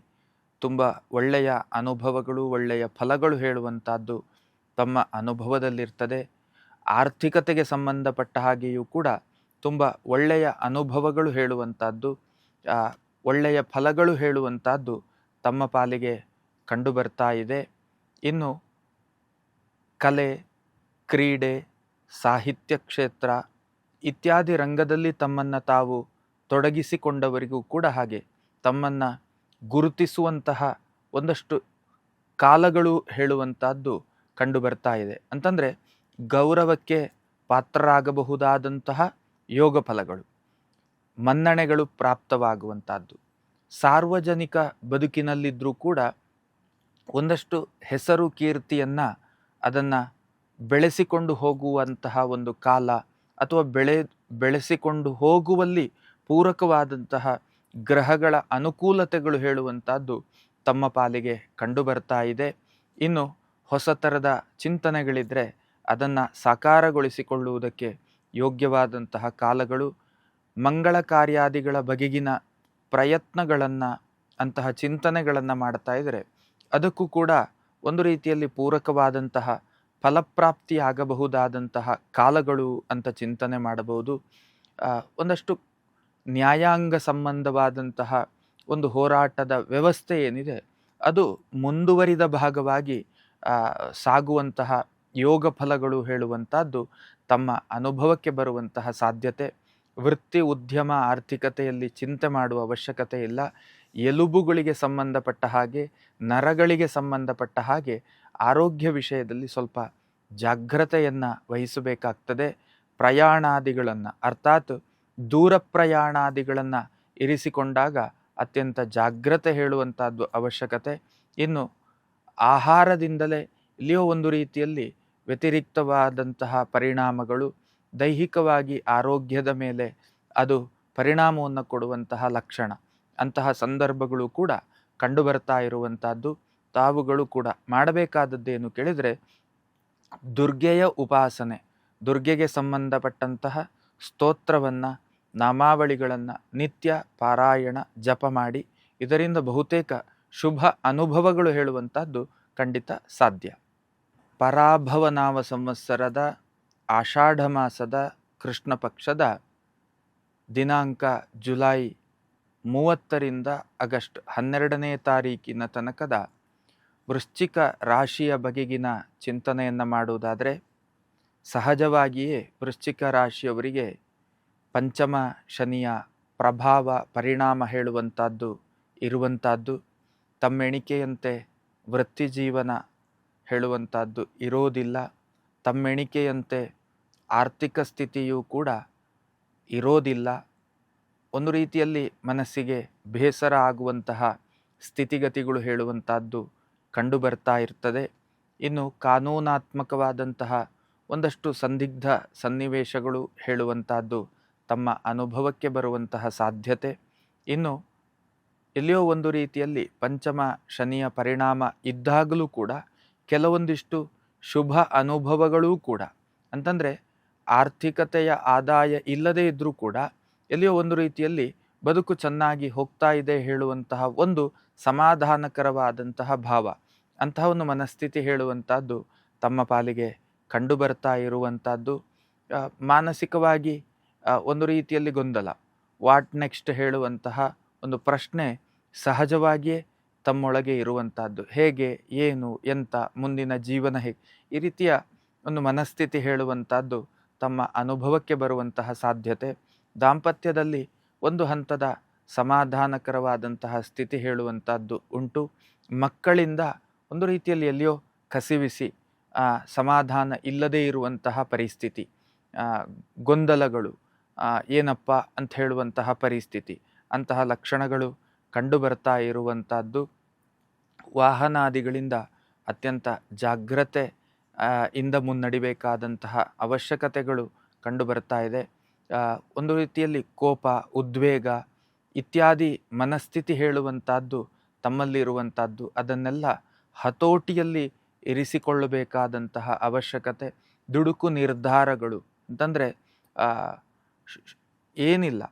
ತುಂಬ ಒಳ್ಳೆಯ ಅನುಭವಗಳು, ಒಳ್ಳೆಯ ಫಲಗಳು ಹೇಳುವಂಥದ್ದು ತಮ್ಮ ಅನುಭವದಲ್ಲಿರ್ತದೆ. ಆರ್ಥಿಕತೆಗೆ ಸಂಬಂಧಪಟ್ಟ ಹಾಗೆಯೂ ಕೂಡ ತುಂಬ ಒಳ್ಳೆಯ ಅನುಭವಗಳು ಹೇಳುವಂಥದ್ದು, ಒಳ್ಳೆಯ ಫಲಗಳು ಹೇಳುವಂಥದ್ದು ತಮ್ಮ ಪಾಲಿಗೆ ಕಂಡು ಬರ್ತಾ ಇದೆ. ಇನ್ನು ಕಲೆ, ಕ್ರೀಡೆ, ಸಾಹಿತ್ಯ ಕ್ಷೇತ್ರ ಇತ್ಯಾದಿ ರಂಗದಲ್ಲಿ ತಮ್ಮನ್ನು ತಾವು ತೊಡಗಿಸಿಕೊಂಡವರಿಗೂ ಕೂಡ ಹಾಗೆ ತಮ್ಮನ್ನು ಗುರುತಿಸುವಂತಹ ಒಂದಷ್ಟು ಕಾಲಗಳು ಹೇಳುವಂಥದ್ದು ಕಂಡು ಬರ್ತಾ ಇದೆ. ಅಂತಂದರೆ ಗೌರವಕ್ಕೆ ಪಾತ್ರರಾಗಬಹುದಾದಂತಹ ಯೋಗ ಫಲಗಳು, ಮನ್ನಣೆಗಳು ಪ್ರಾಪ್ತವಾಗುವಂಥದ್ದು, ಸಾರ್ವಜನಿಕ ಬದುಕಿನಲ್ಲಿದ್ದರೂ ಕೂಡ ಒಂದಷ್ಟು ಹೆಸರು ಕೀರ್ತಿಯನ್ನು ಅದನ್ನು ಬೆಳೆಸಿಕೊಂಡು ಹೋಗುವಂತಹ ಒಂದು ಕಾಲ, ಅಥವಾ ಬೆಳೆಸಿಕೊಂಡು ಹೋಗುವಲ್ಲಿ ಪೂರಕವಾದಂತಹ ಗ್ರಹಗಳ ಅನುಕೂಲತೆಗಳು ಹೇಳುವಂಥದ್ದು ತಮ್ಮ ಪಾಲಿಗೆ ಕಂಡು ಬರ್ತಾ ಇದೆ. ಇನ್ನು ಹೊಸ ಥರದ ಚಿಂತನೆಗಳಿದ್ದರೆ ಅದನ್ನು ಸಾಕಾರಗೊಳಿಸಿಕೊಳ್ಳುವುದಕ್ಕೆ ಯೋಗ್ಯವಾದಂತಹ ಕಾಲಗಳು. ಮಂಗಳ ಕಾರ್ಯಾದಿಗಳ ಬಗೆಗಿನ ಪ್ರಯತ್ನಗಳನ್ನು, ಅಂತಹ ಚಿಂತನೆಗಳನ್ನು ಮಾಡ್ತಾ ಇದ್ದರೆ ಅದಕ್ಕೂ ಕೂಡ ಒಂದು ರೀತಿಯಲ್ಲಿ ಪೂರಕವಾದಂತಹ ಫಲಪ್ರಾಪ್ತಿ ಆಗಬಹುದಾದಂತಹ ಕಾಲಗಳು ಅಂತ ಚಿಂತನೆ ಮಾಡಬಹುದು. ಒಂದಷ್ಟು ನ್ಯಾಯಾಂಗ ಸಂಬಂಧವಾದಂತಹ ಒಂದು ಹೋರಾಟದ ವ್ಯವಸ್ಥೆ ಏನಿದೆ ಅದು ಮುಂದುವರಿದ ಭಾಗವಾಗಿ ಸಾಗುವಂತಹ ಯೋಗ ಫಲಗಳು ಹೇಳುವಂಥದ್ದು ತಮ್ಮ ಅನುಭವಕ್ಕೆ ಬರುವಂತಹ ಸಾಧ್ಯತೆ. ವೃತ್ತಿ, ಉದ್ಯಮ, ಆರ್ಥಿಕತೆಯಲ್ಲಿ ಚಿಂತೆ ಮಾಡುವ ಅವಶ್ಯಕತೆ ಇಲ್ಲ. ಎಲುಬುಗಳಿಗೆ ಸಂಬಂಧಪಟ್ಟ ಹಾಗೆ, ನರಗಳಿಗೆ ಸಂಬಂಧಪಟ್ಟ ಹಾಗೆ ಆರೋಗ್ಯ ವಿಷಯದಲ್ಲಿ ಸ್ವಲ್ಪ ಜಾಗ್ರತೆಯನ್ನು ವಹಿಸಬೇಕಾಗ್ತದೆ. ಪ್ರಯಾಣಾದಿಗಳನ್ನು, ಅರ್ಥಾತ್ ದೂರ ಪ್ರಯಾಣಾದಿಗಳನ್ನು ಇರಿಸಿಕೊಂಡಾಗ ಅತ್ಯಂತ ಜಾಗ್ರತೆ ಹೇಳುವಂಥದ್ದು ಅವಶ್ಯಕತೆ. ಇನ್ನು ಆಹಾರದಿಂದಲೇ ಇಲ್ಲಿಯೋ ಒಂದು ರೀತಿಯಲ್ಲಿ ವ್ಯತಿರಿಕ್ತವಾದಂತಹ ಪರಿಣಾಮಗಳು, ದೈಹಿಕವಾಗಿ ಆರೋಗ್ಯದ ಮೇಲೆ ಅದು ಪರಿಣಾಮವನ್ನು ಕೊಡುವಂತಹ ಲಕ್ಷಣ, ಅಂತಹ ಸಂದರ್ಭಗಳು ಕೂಡ ಕಂಡುಬರ್ತಾ ಇರುವಂಥದ್ದು. ತಾವುಗಳು ಕೂಡ ಮಾಡಬೇಕಾದದ್ದೇನು ಕೇಳಿದರೆ, ದುರ್ಗೆಯ ಉಪಾಸನೆ, ದುರ್ಗೆಗೆ ಸಂಬಂಧಪಟ್ಟಂತಹ ಸ್ತೋತ್ರವನ್ನು, ನಾಮಾವಳಿಗಳನ್ನು ನಿತ್ಯ ಪಾರಾಯಣ ಜಪ ಮಾಡಿ ಇದರಿಂದ ಬಹುತೇಕ ಶುಭ ಅನುಭವಗಳು ಹೇಳುವಂಥದ್ದು ಖಂಡಿತ ಸಾಧ್ಯ. ಪರಾಭವ ನಾಮ ಸಂವತ್ಸರದ ಆಷಾಢ ಮಾಸದ ಕೃಷ್ಣ ಪಕ್ಷದ ದಿನಾಂಕ ಜುಲೈ 30ರಿಂದ ಆಗಸ್ಟ್ 12ನೇ ತಾರೀಕಿನ ತನಕದ ವೃಶ್ಚಿಕ ರಾಶಿಯ ಬಗೆಗಿನ ಚಿಂತನೆಯನ್ನು ಮಾಡುವುದಾದರೆ, ಸಹಜವಾಗಿಯೇ ವೃಶ್ಚಿಕ ರಾಶಿಯವರಿಗೆ ಪಂಚಮ ಶನಿಯ ಪ್ರಭಾವ ಪರಿಣಾಮ ಹೇಳುವಂಥದ್ದು ಇರುವಂಥದ್ದು. ತಮ್ಮೆಣಿಕೆಯಂತೆ ವೃತ್ತಿ ಜೀವನ ಹೇಳುವಂಥದ್ದು ಇರೋದಿಲ್ಲ. ತಮ್ಮೆಣಿಕೆಯಂತೆ ಆರ್ಥಿಕ ಸ್ಥಿತಿಯೂ ಕೂಡ ಇರೋದಿಲ್ಲ. ಒಂದು ರೀತಿಯಲ್ಲಿ ಮನಸ್ಸಿಗೆ ಬೇಸರ ಆಗುವಂತಹ ಸ್ಥಿತಿಗತಿಗಳು ಹೇಳುವಂಥದ್ದು ಕಂಡು ಬರ್ತಾ ಇರ್ತದೆ. ಇನ್ನು ಕಾನೂನಾತ್ಮಕವಾದಂತಹ ಒಂದಷ್ಟು ಸಂದಿಗ್ಧ ಸನ್ನಿವೇಶಗಳು ಹೇಳುವಂಥದ್ದು ತಮ್ಮ ಅನುಭವಕ್ಕೆ ಬರುವಂತಹ ಸಾಧ್ಯತೆ. ಇನ್ನು ಎಲ್ಲಿಯೋ ಒಂದು ರೀತಿಯಲ್ಲಿ ಪಂಚಮ ಶನಿಯ ಪರಿಣಾಮ ಇದ್ದಾಗಲೂ ಕೂಡ ಕೆಲವೊಂದಿಷ್ಟು ಶುಭ ಅನುಭವಗಳೂ ಕೂಡ, ಅಂತಂದರೆ ಆರ್ಥಿಕತೆಯ ಆದಾಯ ಇಲ್ಲದೇ ಇದ್ದರೂ ಕೂಡ ಎಲ್ಲಿಯೋ ಒಂದು ರೀತಿಯಲ್ಲಿ ಬದುಕು ಚೆನ್ನಾಗಿ ಹೋಗ್ತಾ ಇದೆ ಹೇಳುವಂತಹ ಒಂದು ಸಮಾಧಾನಕರವಾದಂತಹ ಭಾವ, ಅಂತಹ ಒಂದು ಮನಸ್ಥಿತಿ ಹೇಳುವಂಥದ್ದು ತಮ್ಮ ಪಾಲಿಗೆ ಕಂಡು ಬರ್ತಾ ಇರುವಂಥದ್ದು. ಮಾನಸಿಕವಾಗಿ ಒಂದು ರೀತಿಯಲ್ಲಿ ಗೊಂದಲ, ವಾಟ್ ನೆಕ್ಸ್ಟ್ ಹೇಳುವಂತಹ ಒಂದು ಪ್ರಶ್ನೆ ಸಹಜವಾಗಿಯೇ ತಮ್ಮೊಳಗೆ ಇರುವಂಥದ್ದು. ಹೇಗೆ, ಏನು, ಎಂತ, ಮುಂದಿನ ಜೀವನ ಹೇಗೆ, ಈ ರೀತಿಯ ಒಂದು ಮನಸ್ಥಿತಿ ಹೇಳುವಂಥದ್ದು ತಮ್ಮ ಅನುಭವಕ್ಕೆ ಬರುವಂತಹ ಸಾಧ್ಯತೆ. ದಾಂಪತ್ಯದಲ್ಲಿ ಒಂದು ಹಂತದ ಸಮಾಧಾನಕರವಾದಂತಹ ಸ್ಥಿತಿ ಹೇಳುವಂಥದ್ದು ಉಂಟು. ಮಕ್ಕಳಿಂದ ಒಂದು ರೀತಿಯಲ್ಲಿ ಎಲ್ಲಿಯೋ ಕಸಿವಿಸಿ ಸಮಾಧಾನ ಇಲ್ಲದೇ ಇರುವಂತಹ ಪರಿಸ್ಥಿತಿ, ಗೊಂದಲಗಳು, ಏನಪ್ಪ ಅಂತ ಹೇಳುವಂತಹ ಪರಿಸ್ಥಿತಿ, ಅಂತಹ ಲಕ್ಷಣಗಳು ಕಂಡು ಬರ್ತಾ ಇರುವಂಥದ್ದು. ವಾಹನಾದಿಗಳಿಂದ ಅತ್ಯಂತ ಜಾಗ್ರತೆ ಇಂದ ಮುನ್ನಡಿಬೇಕಾದಂತಹ ಅವಶ್ಯಕತೆಗಳು ಕಂಡು ಬರ್ತಾ ಇದೆ. ಒಂದು ರೀತಿಯಲ್ಲಿ ಕೋಪ, ಉದ್ವೇಗ ಇತ್ಯಾದಿ ಮನಸ್ಥಿತಿ ಹೇಳುವಂಥದ್ದು ತಮ್ಮಲ್ಲಿರುವಂಥದ್ದು, ಅದನ್ನೆಲ್ಲ ಹತೋಟಿಯಲ್ಲಿ ಇರಿಸಿಕೊಳ್ಳಬೇಕಾದಂತಹ ಅವಶ್ಯಕತೆ. ದುಡುಕು ನಿರ್ಧಾರಗಳು ಅಂತಂದರೆ ಏನಿಲ್ಲ,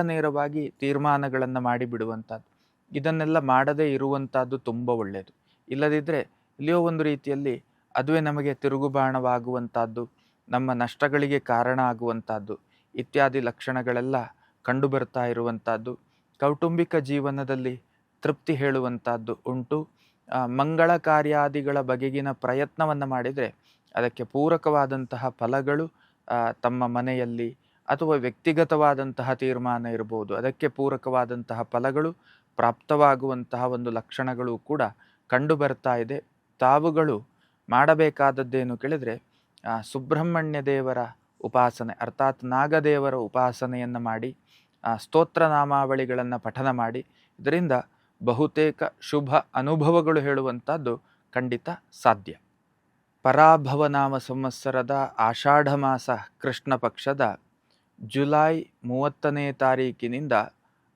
ನೇರವಾಗಿ ತೀರ್ಮಾನಗಳನ್ನು ಮಾಡಿಬಿಡುವಂಥದ್ದು, ಇದನ್ನೆಲ್ಲ ಮಾಡದೇ ಇರುವಂಥದ್ದು ತುಂಬ ಒಳ್ಳೆಯದು. ಇಲ್ಲದಿದ್ದರೆ ಇಲ್ಲಿಯೋ ಒಂದು ರೀತಿಯಲ್ಲಿ ಅದುವೇ ನಮಗೆ ತಿರುಗುಬಾಣವಾಗುವಂಥದ್ದು, ನಮ್ಮ ನಷ್ಟಗಳಿಗೆ ಕಾರಣ ಆಗುವಂಥದ್ದು ಇತ್ಯಾದಿ ಲಕ್ಷಣಗಳೆಲ್ಲ ಕಂಡು ಬರ್ತಾ ಇರುವಂಥದ್ದು. ಕೌಟುಂಬಿಕ ಜೀವನದಲ್ಲಿ ತೃಪ್ತಿ ಹೇಳುವಂಥದ್ದು ಉಂಟು. ಮಂಗಳ ಕಾರ್ಯಾದಿಗಳ ಬಗೆಗಿನ ಪ್ರಯತ್ನವನ್ನು ಮಾಡಿದರೆ ಅದಕ್ಕೆ ಪೂರಕವಾದಂತಹ ಫಲಗಳು ತಮ್ಮ ಮನೆಯಲ್ಲಿ ಅಥವಾ ವ್ಯಕ್ತಿಗತವಾದಂತಹ ತೀರ್ಮಾನ ಇರ್ಬೋದು, ಅದಕ್ಕೆ ಪೂರಕವಾದಂತಹ ಫಲಗಳು ಪ್ರಾಪ್ತವಾಗುವಂತಹ ಒಂದು ಲಕ್ಷಣಗಳು ಕೂಡ ಕಂಡು ಬರ್ತಾ ಇದೆ. ತಾವುಗಳು ಮಾಡಬೇಕಾದದ್ದೇನು ಕೇಳಿದರೆ, ಸುಬ್ರಹ್ಮಣ್ಯ ದೇವರ ಉಪಾಸನೆ ಅರ್ಥಾತ್ ನಾಗದೇವರ ಉಪಾಸನೆಯನ್ನು ಮಾಡಿ ಸ್ತೋತ್ರ ನಾಮಾವಳಿಗಳನ್ನು ಪಠನ ಮಾಡಿ ಇದರಿಂದ ಬಹುತೇಕ ಶುಭ ಅನುಭವಗಳು ಹೇಳುವಂಥದ್ದು ಖಂಡಿತ ಸಾಧ್ಯ. ಪರಾಭವ ನಾಮ ಸಂವತ್ಸರದ ಆಷಾಢ ಮಾಸ ಕೃಷ್ಣ ಪಕ್ಷದ ಜುಲೈ 30ನೇ ತಾರೀಕಿನಿಂದ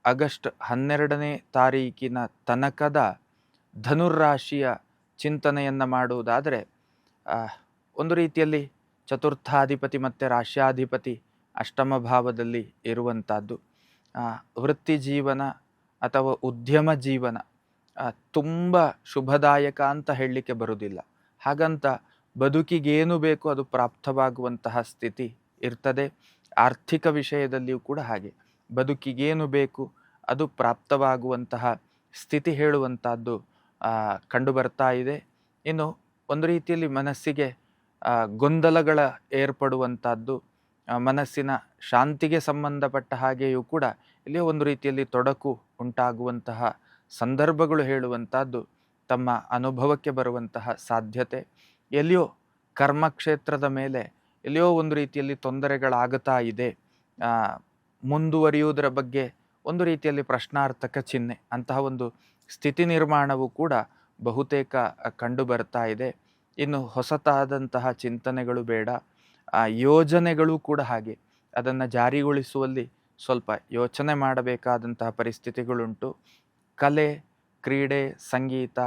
ಆಗಸ್ಟ್ 12ನೇ ತಾರೀಕಿನ ತನಕದ ಧನುರ್ರಾಶಿಯ ಚಿಂತನೆಯನ್ನು ಮಾಡುವುದಾದರೆ, ಒಂದು ರೀತಿಯಲ್ಲಿ ಚತುರ್ಥಾಧಿಪತಿ ಮತ್ತು ರಾಶ್ಯಾಧಿಪತಿ ಅಷ್ಟಮ ಭಾವದಲ್ಲಿ ಇರುವಂಥದ್ದು. ವೃತ್ತಿ ಜೀವನ ಅಥವಾ ಉದ್ಯಮ ಜೀವನ ತುಂಬ ಶುಭದಾಯಕ ಅಂತ ಹೇಳಲಿಕ್ಕೆ ಬರುವುದಿಲ್ಲ. ಹಾಗಂತ ಬದುಕಿಗೇನು ಬೇಕು ಅದು ಪ್ರಾಪ್ತವಾಗುವಂತಹ ಸ್ಥಿತಿ ಇರ್ತದೆ. ಆರ್ಥಿಕ ವಿಷಯದಲ್ಲಿಯೂ ಕೂಡ ಹಾಗೆ ಬದುಕಿಗೇನು ಬೇಕು ಅದು ಪ್ರಾಪ್ತವಾಗುವಂತಹ ಸ್ಥಿತಿ ಹೇಳುವಂಥದ್ದು ಕಂಡು ಬರ್ತಾ ಇದೆ. ಇನ್ನು ಒಂದು ರೀತಿಯಲ್ಲಿ ಮನಸ್ಸಿಗೆ ಗೊಂದಲಗಳ ಏರ್ಪಡುವಂಥದ್ದು, ಮನಸ್ಸಿನ ಶಾಂತಿಗೆ ಸಂಬಂಧಪಟ್ಟ ಹಾಗೆಯೂ ಕೂಡ ಇಲ್ಲಿಯೋ ಒಂದು ರೀತಿಯಲ್ಲಿ ತೊಡಕು ಉಂಟಾಗುವಂತಹ ಸಂದರ್ಭಗಳು ಹೇಳುವಂಥದ್ದು ತಮ್ಮ ಅನುಭವಕ್ಕೆ ಬರುವಂತಹ ಸಾಧ್ಯತೆ. ಎಲ್ಲಿಯೋ ಕರ್ಮಕ್ಷೇತ್ರದ ಮೇಲೆ ಎಲ್ಲಿಯೋ ಒಂದು ರೀತಿಯಲ್ಲಿ ತೊಂದರೆಗಳಾಗುತ್ತಾ ಇದೆ, ಮುಂದುವರಿಯುವುದರ ಬಗ್ಗೆ ಒಂದು ರೀತಿಯಲ್ಲಿ ಪ್ರಶ್ನಾರ್ಥಕ ಚಿಹ್ನೆ, ಅಂತಹ ಒಂದು ಸ್ಥಿತಿ ನಿರ್ಮಾಣವೂ ಕೂಡ ಬಹುತೇಕ ಕಂಡು ಬರ್ತಾ ಇದೆ. ಇನ್ನು ಹೊಸತಾದಂತಹ ಚಿಂತನೆಗಳು ಬೇಡ, ಯೋಜನೆಗಳು ಕೂಡ ಹಾಗೆ ಅದನ್ನು ಜಾರಿಗೊಳಿಸುವಲ್ಲಿ ಸ್ವಲ್ಪ ಯೋಚನೆ ಮಾಡಬೇಕಾದಂತಹ ಪರಿಸ್ಥಿತಿಗಳುಂಟು. ಕಲೆ, ಕ್ರೀಡೆ, ಸಂಗೀತ,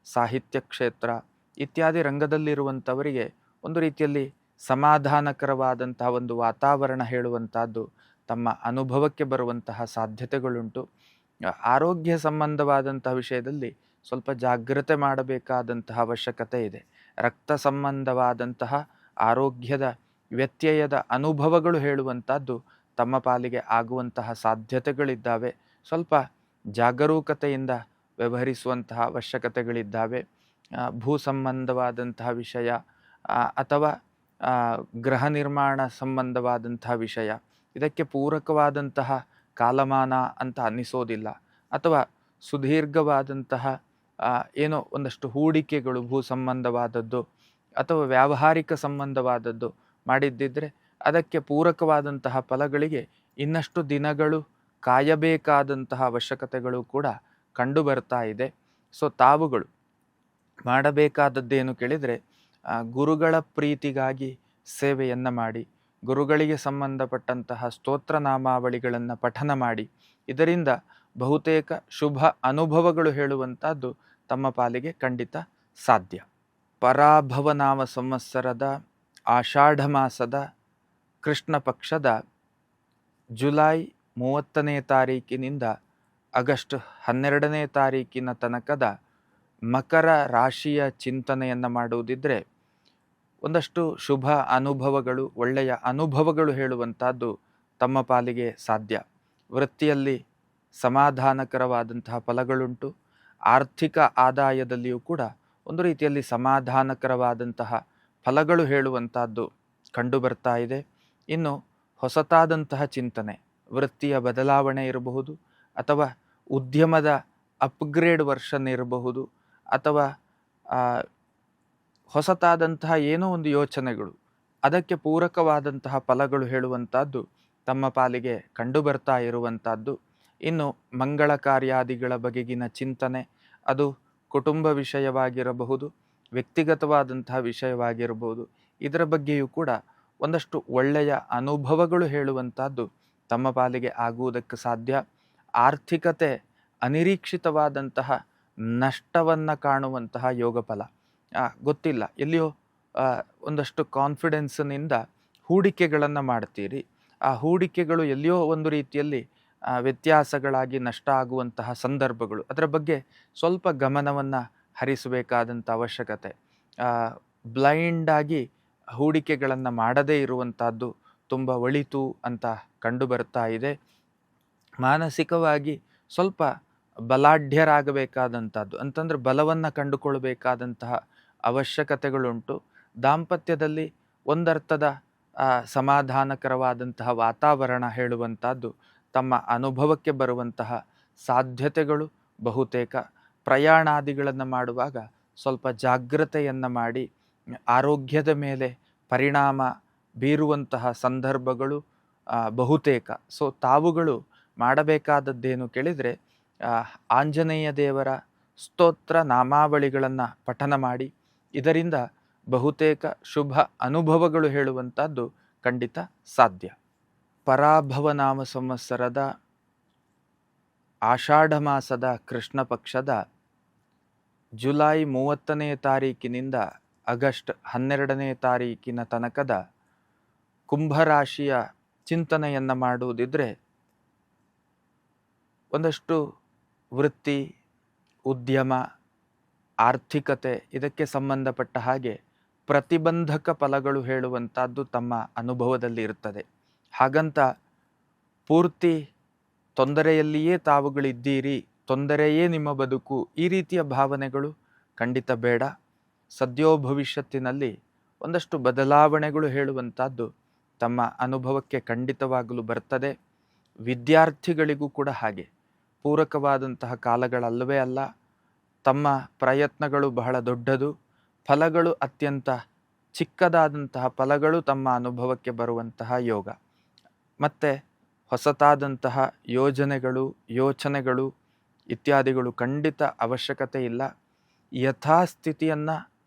ಸಾಹಿತ್ಯ ಕ್ಷೇತ್ರ ಇತ್ಯಾದಿ ರಂಗದಲ್ಲಿರುವಂಥವರಿಗೆ ಒಂದು ರೀತಿಯಲ್ಲಿ ಸಮಾಧಾನಕರವಾದಂತಹ ಒಂದು ವಾತಾವರಣ ಹೇಳುವಂತಹದ್ದು ತಮ್ಮ ಅನುಭವಕ್ಕೆ ಬರುವಂತಹ ಸಾಧ್ಯತೆಗಳುಂಟು. ಆರೋಗ್ಯ ಸಂಬಂಧವಾದಂತಹ ವಿಷಯದಲ್ಲಿ ಸ್ವಲ್ಪ ಜಾಗ್ರತೆ ಮಾಡಬೇಕಾದಂತಹ ಅವಶ್ಯಕತೆ ಇದೆ. ರಕ್ತ ಸಂಬಂಧವಾದಂತಹ ಆರೋಗ್ಯದ ವ್ಯತ್ಯಯದ ಅನುಭವಗಳು ಹೇಳುವಂಥದ್ದು ತಮ್ಮ ಪಾಲಿಗೆ ಆಗುವಂತಹ ಸಾಧ್ಯತೆಗಳಿದ್ದಾವೆ. ಸ್ವಲ್ಪ ಜಾಗರೂಕತೆಯಿಂದ ವ್ಯವಹರಿಸುವಂತಹ ಅವಶ್ಯಕತೆಗಳಿದ್ದಾವೆ. ಭೂ ಸಂಬಂಧವಾದಂತಹ ವಿಷಯ ಅಥವಾ ಗೃಹ ನಿರ್ಮಾಣ ಸಂಬಂಧವಾದಂತಹ ವಿಷಯ, ಇದಕ್ಕೆ ಪೂರಕವಾದಂತಹ ಕಾಲಮಾನ ಅಂತ ಅನ್ನಿಸೋದಿಲ್ಲ. ಅಥವಾ ಸುದೀರ್ಘವಾದಂತಹ ಏನೋ ಒಂದಷ್ಟು ಹೂಡಿಕೆಗಳು ಭೂ ಸಂಬಂಧವಾದದ್ದು ಅಥವಾ ವ್ಯಾವಹಾರಿಕ ಸಂಬಂಧವಾದದ್ದು ಮಾಡಿದ್ದಿದ್ರೆ ಅದಕ್ಕೆ ಪೂರಕವಾದಂತಹ ಫಲಗಳಿಗೆ ಇನ್ನಷ್ಟು ದಿನಗಳು ಕಾಯಬೇಕಾದಂತಹ ಅವಶ್ಯಕತೆಗಳು ಕೂಡ ಕಂಡು ಬರ್ತಾ ಇದೆ. ಸೊ ತಾವುಗಳು ಮಾಡಬೇಕಾದದ್ದೇನು ಕೇಳಿದರೆ, ಗುರುಗಳ ಪ್ರೀತಿಗಾಗಿ ಸೇವೆಯನ್ನು ಮಾಡಿ, ಗುರುಗಳಿಗೆ ಸಂಬಂಧಪಟ್ಟಂತಹ ಸ್ತೋತ್ರ ನಾಮಾವಳಿಗಳನ್ನು ಪಠನ ಮಾಡಿ, ಇದರಿಂದ ಬಹುತೇಕ ಶುಭ ಅನುಭವಗಳು ಹೇಳುವಂಥದ್ದು ತಮ್ಮ ಪಾಲಿಗೆ ಖಂಡಿತ ಸಾಧ್ಯ. ಪರಾಭವ ನಾಮ ಸಂವತ್ಸರದ ಆಷಾಢ ಮಾಸದ ಕೃಷ್ಣ ಪಕ್ಷದ ಜುಲೈ 30ನೇ ತಾರೀಕಿನಿಂದ ಆಗಸ್ಟ್ 12ನೇ ತಾರೀಕಿನ ತನಕದ ಮಕರ ರಾಶಿಯ ಚಿಂತನೆಯನ್ನು ಮಾಡುವುದಿದ್ರೆ ಒಂದಷ್ಟು ಶುಭ ಅನುಭವಗಳು, ಒಳ್ಳೆಯ ಅನುಭವಗಳು ಹೇಳುವಂಥದ್ದು ತಮ್ಮ ಪಾಲಿಗೆ ಸಾಧ್ಯ. ವೃತ್ತಿಯಲ್ಲಿ ಸಮಾಧಾನಕರವಾದಂತಹ ಫಲಗಳುಂಟು. ಆರ್ಥಿಕ ಆದಾಯದಲ್ಲಿಯೂ ಕೂಡ ಒಂದು ರೀತಿಯಲ್ಲಿ ಸಮಾಧಾನಕರವಾದಂತಹ ಫಲಗಳು ಹೇಳುವಂಥದ್ದು ಕಂಡು ಬರ್ತಾ ಇದೆ. ಇನ್ನು ಹೊಸತಾದಂತಹ ಚಿಂತನೆ, ವೃತ್ತಿಯ ಬದಲಾವಣೆ ಇರಬಹುದು, ಅಥವಾ ಉದ್ಯಮದ ಅಪ್ಗ್ರೇಡ್ ವರ್ಷನ್ ಇರಬಹುದು, ಅಥವಾ ಹೊಸತಾದಂತಹ ಏನೋ ಒಂದು ಯೋಚನೆಗಳು, ಅದಕ್ಕೆ ಪೂರಕವಾದಂತಹ ಫಲಗಳು ಹೇಳುವಂಥದ್ದು ತಮ್ಮ ಪಾಲಿಗೆ ಕಂಡು ಬರ್ತಾ ಇರುವಂಥದ್ದು. ಇನ್ನು ಮಂಗಳ ಕಾರ್ಯಾದಿಗಳ ಬಗೆಗಿನ ಚಿಂತನೆ, ಅದು ಕುಟುಂಬ ವಿಷಯವಾಗಿರಬಹುದು, ವ್ಯಕ್ತಿಗತವಾದಂತಹ ವಿಷಯವಾಗಿರಬಹುದು, ಇದರ ಬಗ್ಗೆಯೂ ಕೂಡ ಒಂದಷ್ಟು ಒಳ್ಳೆಯ ಅನುಭವಗಳು ಹೇಳುವಂಥದ್ದು ತಮ್ಮ ಪಾಲಿಗೆ ಆಗುವುದಕ್ಕೆ ಸಾಧ್ಯ. ಆರ್ಥಿಕತೆ ಅನಿರೀಕ್ಷಿತವಾದಂತಹ ನಷ್ಟವನ್ನು ಕಾಣುವಂತಹ ಯೋಗ ಫಲ. ಗೊತ್ತಿಲ್ಲ, ಎಲ್ಲಿಯೋ ಒಂದಷ್ಟು ಕಾನ್ಫಿಡೆನ್ಸ್ನಿಂದ ಹೂಡಿಕೆಗಳನ್ನು ಮಾಡ್ತೀರಿ. ಆ ಹೂಡಿಕೆಗಳು ಎಲ್ಲಿಯೋ ಒಂದು ರೀತಿಯಲ್ಲಿ ವ್ಯತ್ಯಾಸಗಳಾಗಿ ನಷ್ಟ ಆಗುವಂತಹ ಸಂದರ್ಭಗಳು, ಅದರ ಬಗ್ಗೆ ಸ್ವಲ್ಪ ಗಮನವನ್ನು ಹರಿಸಬೇಕಾದಂಥ ಅವಶ್ಯಕತೆ. ಬ್ಲೈಂಡಾಗಿ ಹೂಡಿಕೆಗಳನ್ನು ಮಾಡದೇ ಇರುವಂಥದ್ದು ತುಂಬ ಒಳಿತು ಅಂತ ಕಂಡು ಬರ್ತಾ ಇದೆ. ಮಾನಸಿಕವಾಗಿ ಸ್ವಲ್ಪ ಬಲಾಢ್ಯರಾಗಬೇಕಾದಂಥದ್ದು, ಅಂತಂದರೆ ಬಲವನ್ನು ಕಂಡುಕೊಳ್ಬೇಕಾದಂತಹ ಅವಶ್ಯಕತೆಗಳುಂಟು. ದಾಂಪತ್ಯದಲ್ಲಿ ಒಂದರ್ಥದ ಸಮಾಧಾನಕರವಾದಂತಹ ವಾತಾವರಣ ಹೇಳುವಂಥದ್ದು ತಮ್ಮ ಅನುಭವಕ್ಕೆ ಬರುವಂತಹ ಸಾಧ್ಯತೆಗಳು ಬಹುತೇಕ. ಪ್ರಯಾಣಾದಿಗಳನ್ನು ಮಾಡುವಾಗ ಸ್ವಲ್ಪ ಜಾಗ್ರತೆಯನ್ನು ಮಾಡಿ ಆರೋಗ್ಯದ ಮೇಲೆ ಪರಿಣಾಮ ಬೀರುವಂತಹ ಸಂದರ್ಭಗಳು ಬಹುತೇಕ. ಸೊ ತಾವುಗಳು ಮಾಡಬೇಕಾದದ್ದೇನು ಕೇಳಿದರೆ, ಆಂಜನೇಯ ದೇವರ ಸ್ತೋತ್ರ ನಾಮಾವಳಿಗಳನ್ನು ಪಠನ ಮಾಡಿ, ಇದರಿಂದ ಬಹುತೇಕ ಶುಭ ಅನುಭವಗಳು ಹೇಳುವಂಥದ್ದು ಖಂಡಿತ ಸಾಧ್ಯ. ಪರಾಭವ ನಾಮ ಸಂವತ್ಸರದ ಆಷಾಢ ಮಾಸದ ಕೃಷ್ಣ ಪಕ್ಷದ ಜುಲೈ 30ನೇ ತಾರೀಕಿನಿಂದ ಆಗಸ್ಟ್ 12ನೇ ತಾರೀಕಿನ ತನಕದ ಕುಂಭರಾಶಿಯ ಚಿಂತನೆಯನ್ನು ಮಾಡುವುದಿದ್ರೆ, ಒಂದಷ್ಟು ವೃತ್ತಿ, ಉದ್ಯಮ, ಆರ್ಥಿಕತೆ ಇದಕ್ಕೆ ಸಂಬಂಧಪಟ್ಟ ಹಾಗೆ ಪ್ರತಿಬಂಧಕ ಫಲಗಳು ಹೇಳುವಂಥದ್ದು ತಮ್ಮ ಅನುಭವದಲ್ಲಿ ಇರ್ತದೆ. ಹಾಗಂತ ಪೂರ್ತಿ ತೊಂದರೆಯಲ್ಲಿಯೇ ತಾವುಗಳಿದ್ದೀರಿ, ತೊಂದರೆಯೇ ನಿಮ್ಮ ಬದುಕು, ಈ ರೀತಿಯ ಭಾವನೆಗಳು ಖಂಡಿತ ಬೇಡ. ಸದ್ಯೋ ಭವಿಷ್ಯತ್ತಿನಲ್ಲಿ ಒಂದಷ್ಟು ಬದಲಾವಣೆಗಳು ಹೇಳುವಂಥದ್ದು ತಮ್ಮ ಅನುಭವಕ್ಕೆ ಖಂಡಿತವಾಗಲು ಬರ್ತದೆ. ವಿದ್ಯಾರ್ಥಿಗಳಿಗೂ ಕೂಡ ಹಾಗೆ ಪೂರಕವಾದಂತಹ ಕಾಲಗಳಲ್ಲವೇ ಅಲ್ಲ. ತಮ್ಮ ಪ್ರಯತ್ನಗಳು ಬಹಳ ದೊಡ್ಡದು, ಫಲಗಳು ಅತ್ಯಂತ ಚಿಕ್ಕದಾದಂತಹ ಫಲಗಳು ತಮ್ಮ ಅನುಭವಕ್ಕೆ ಬರುವಂತಹ ಯೋಗ. ಮತ್ತು ಹೊಸತಾದಂತಹ ಯೋಜನೆಗಳು, ಯೋಚನೆಗಳು ಇತ್ಯಾದಿಗಳು ಖಂಡಿತ ಅವಶ್ಯಕತೆ ಇಲ್ಲ. ಯಥಾಸ್ಥಿತಿಯನ್ನು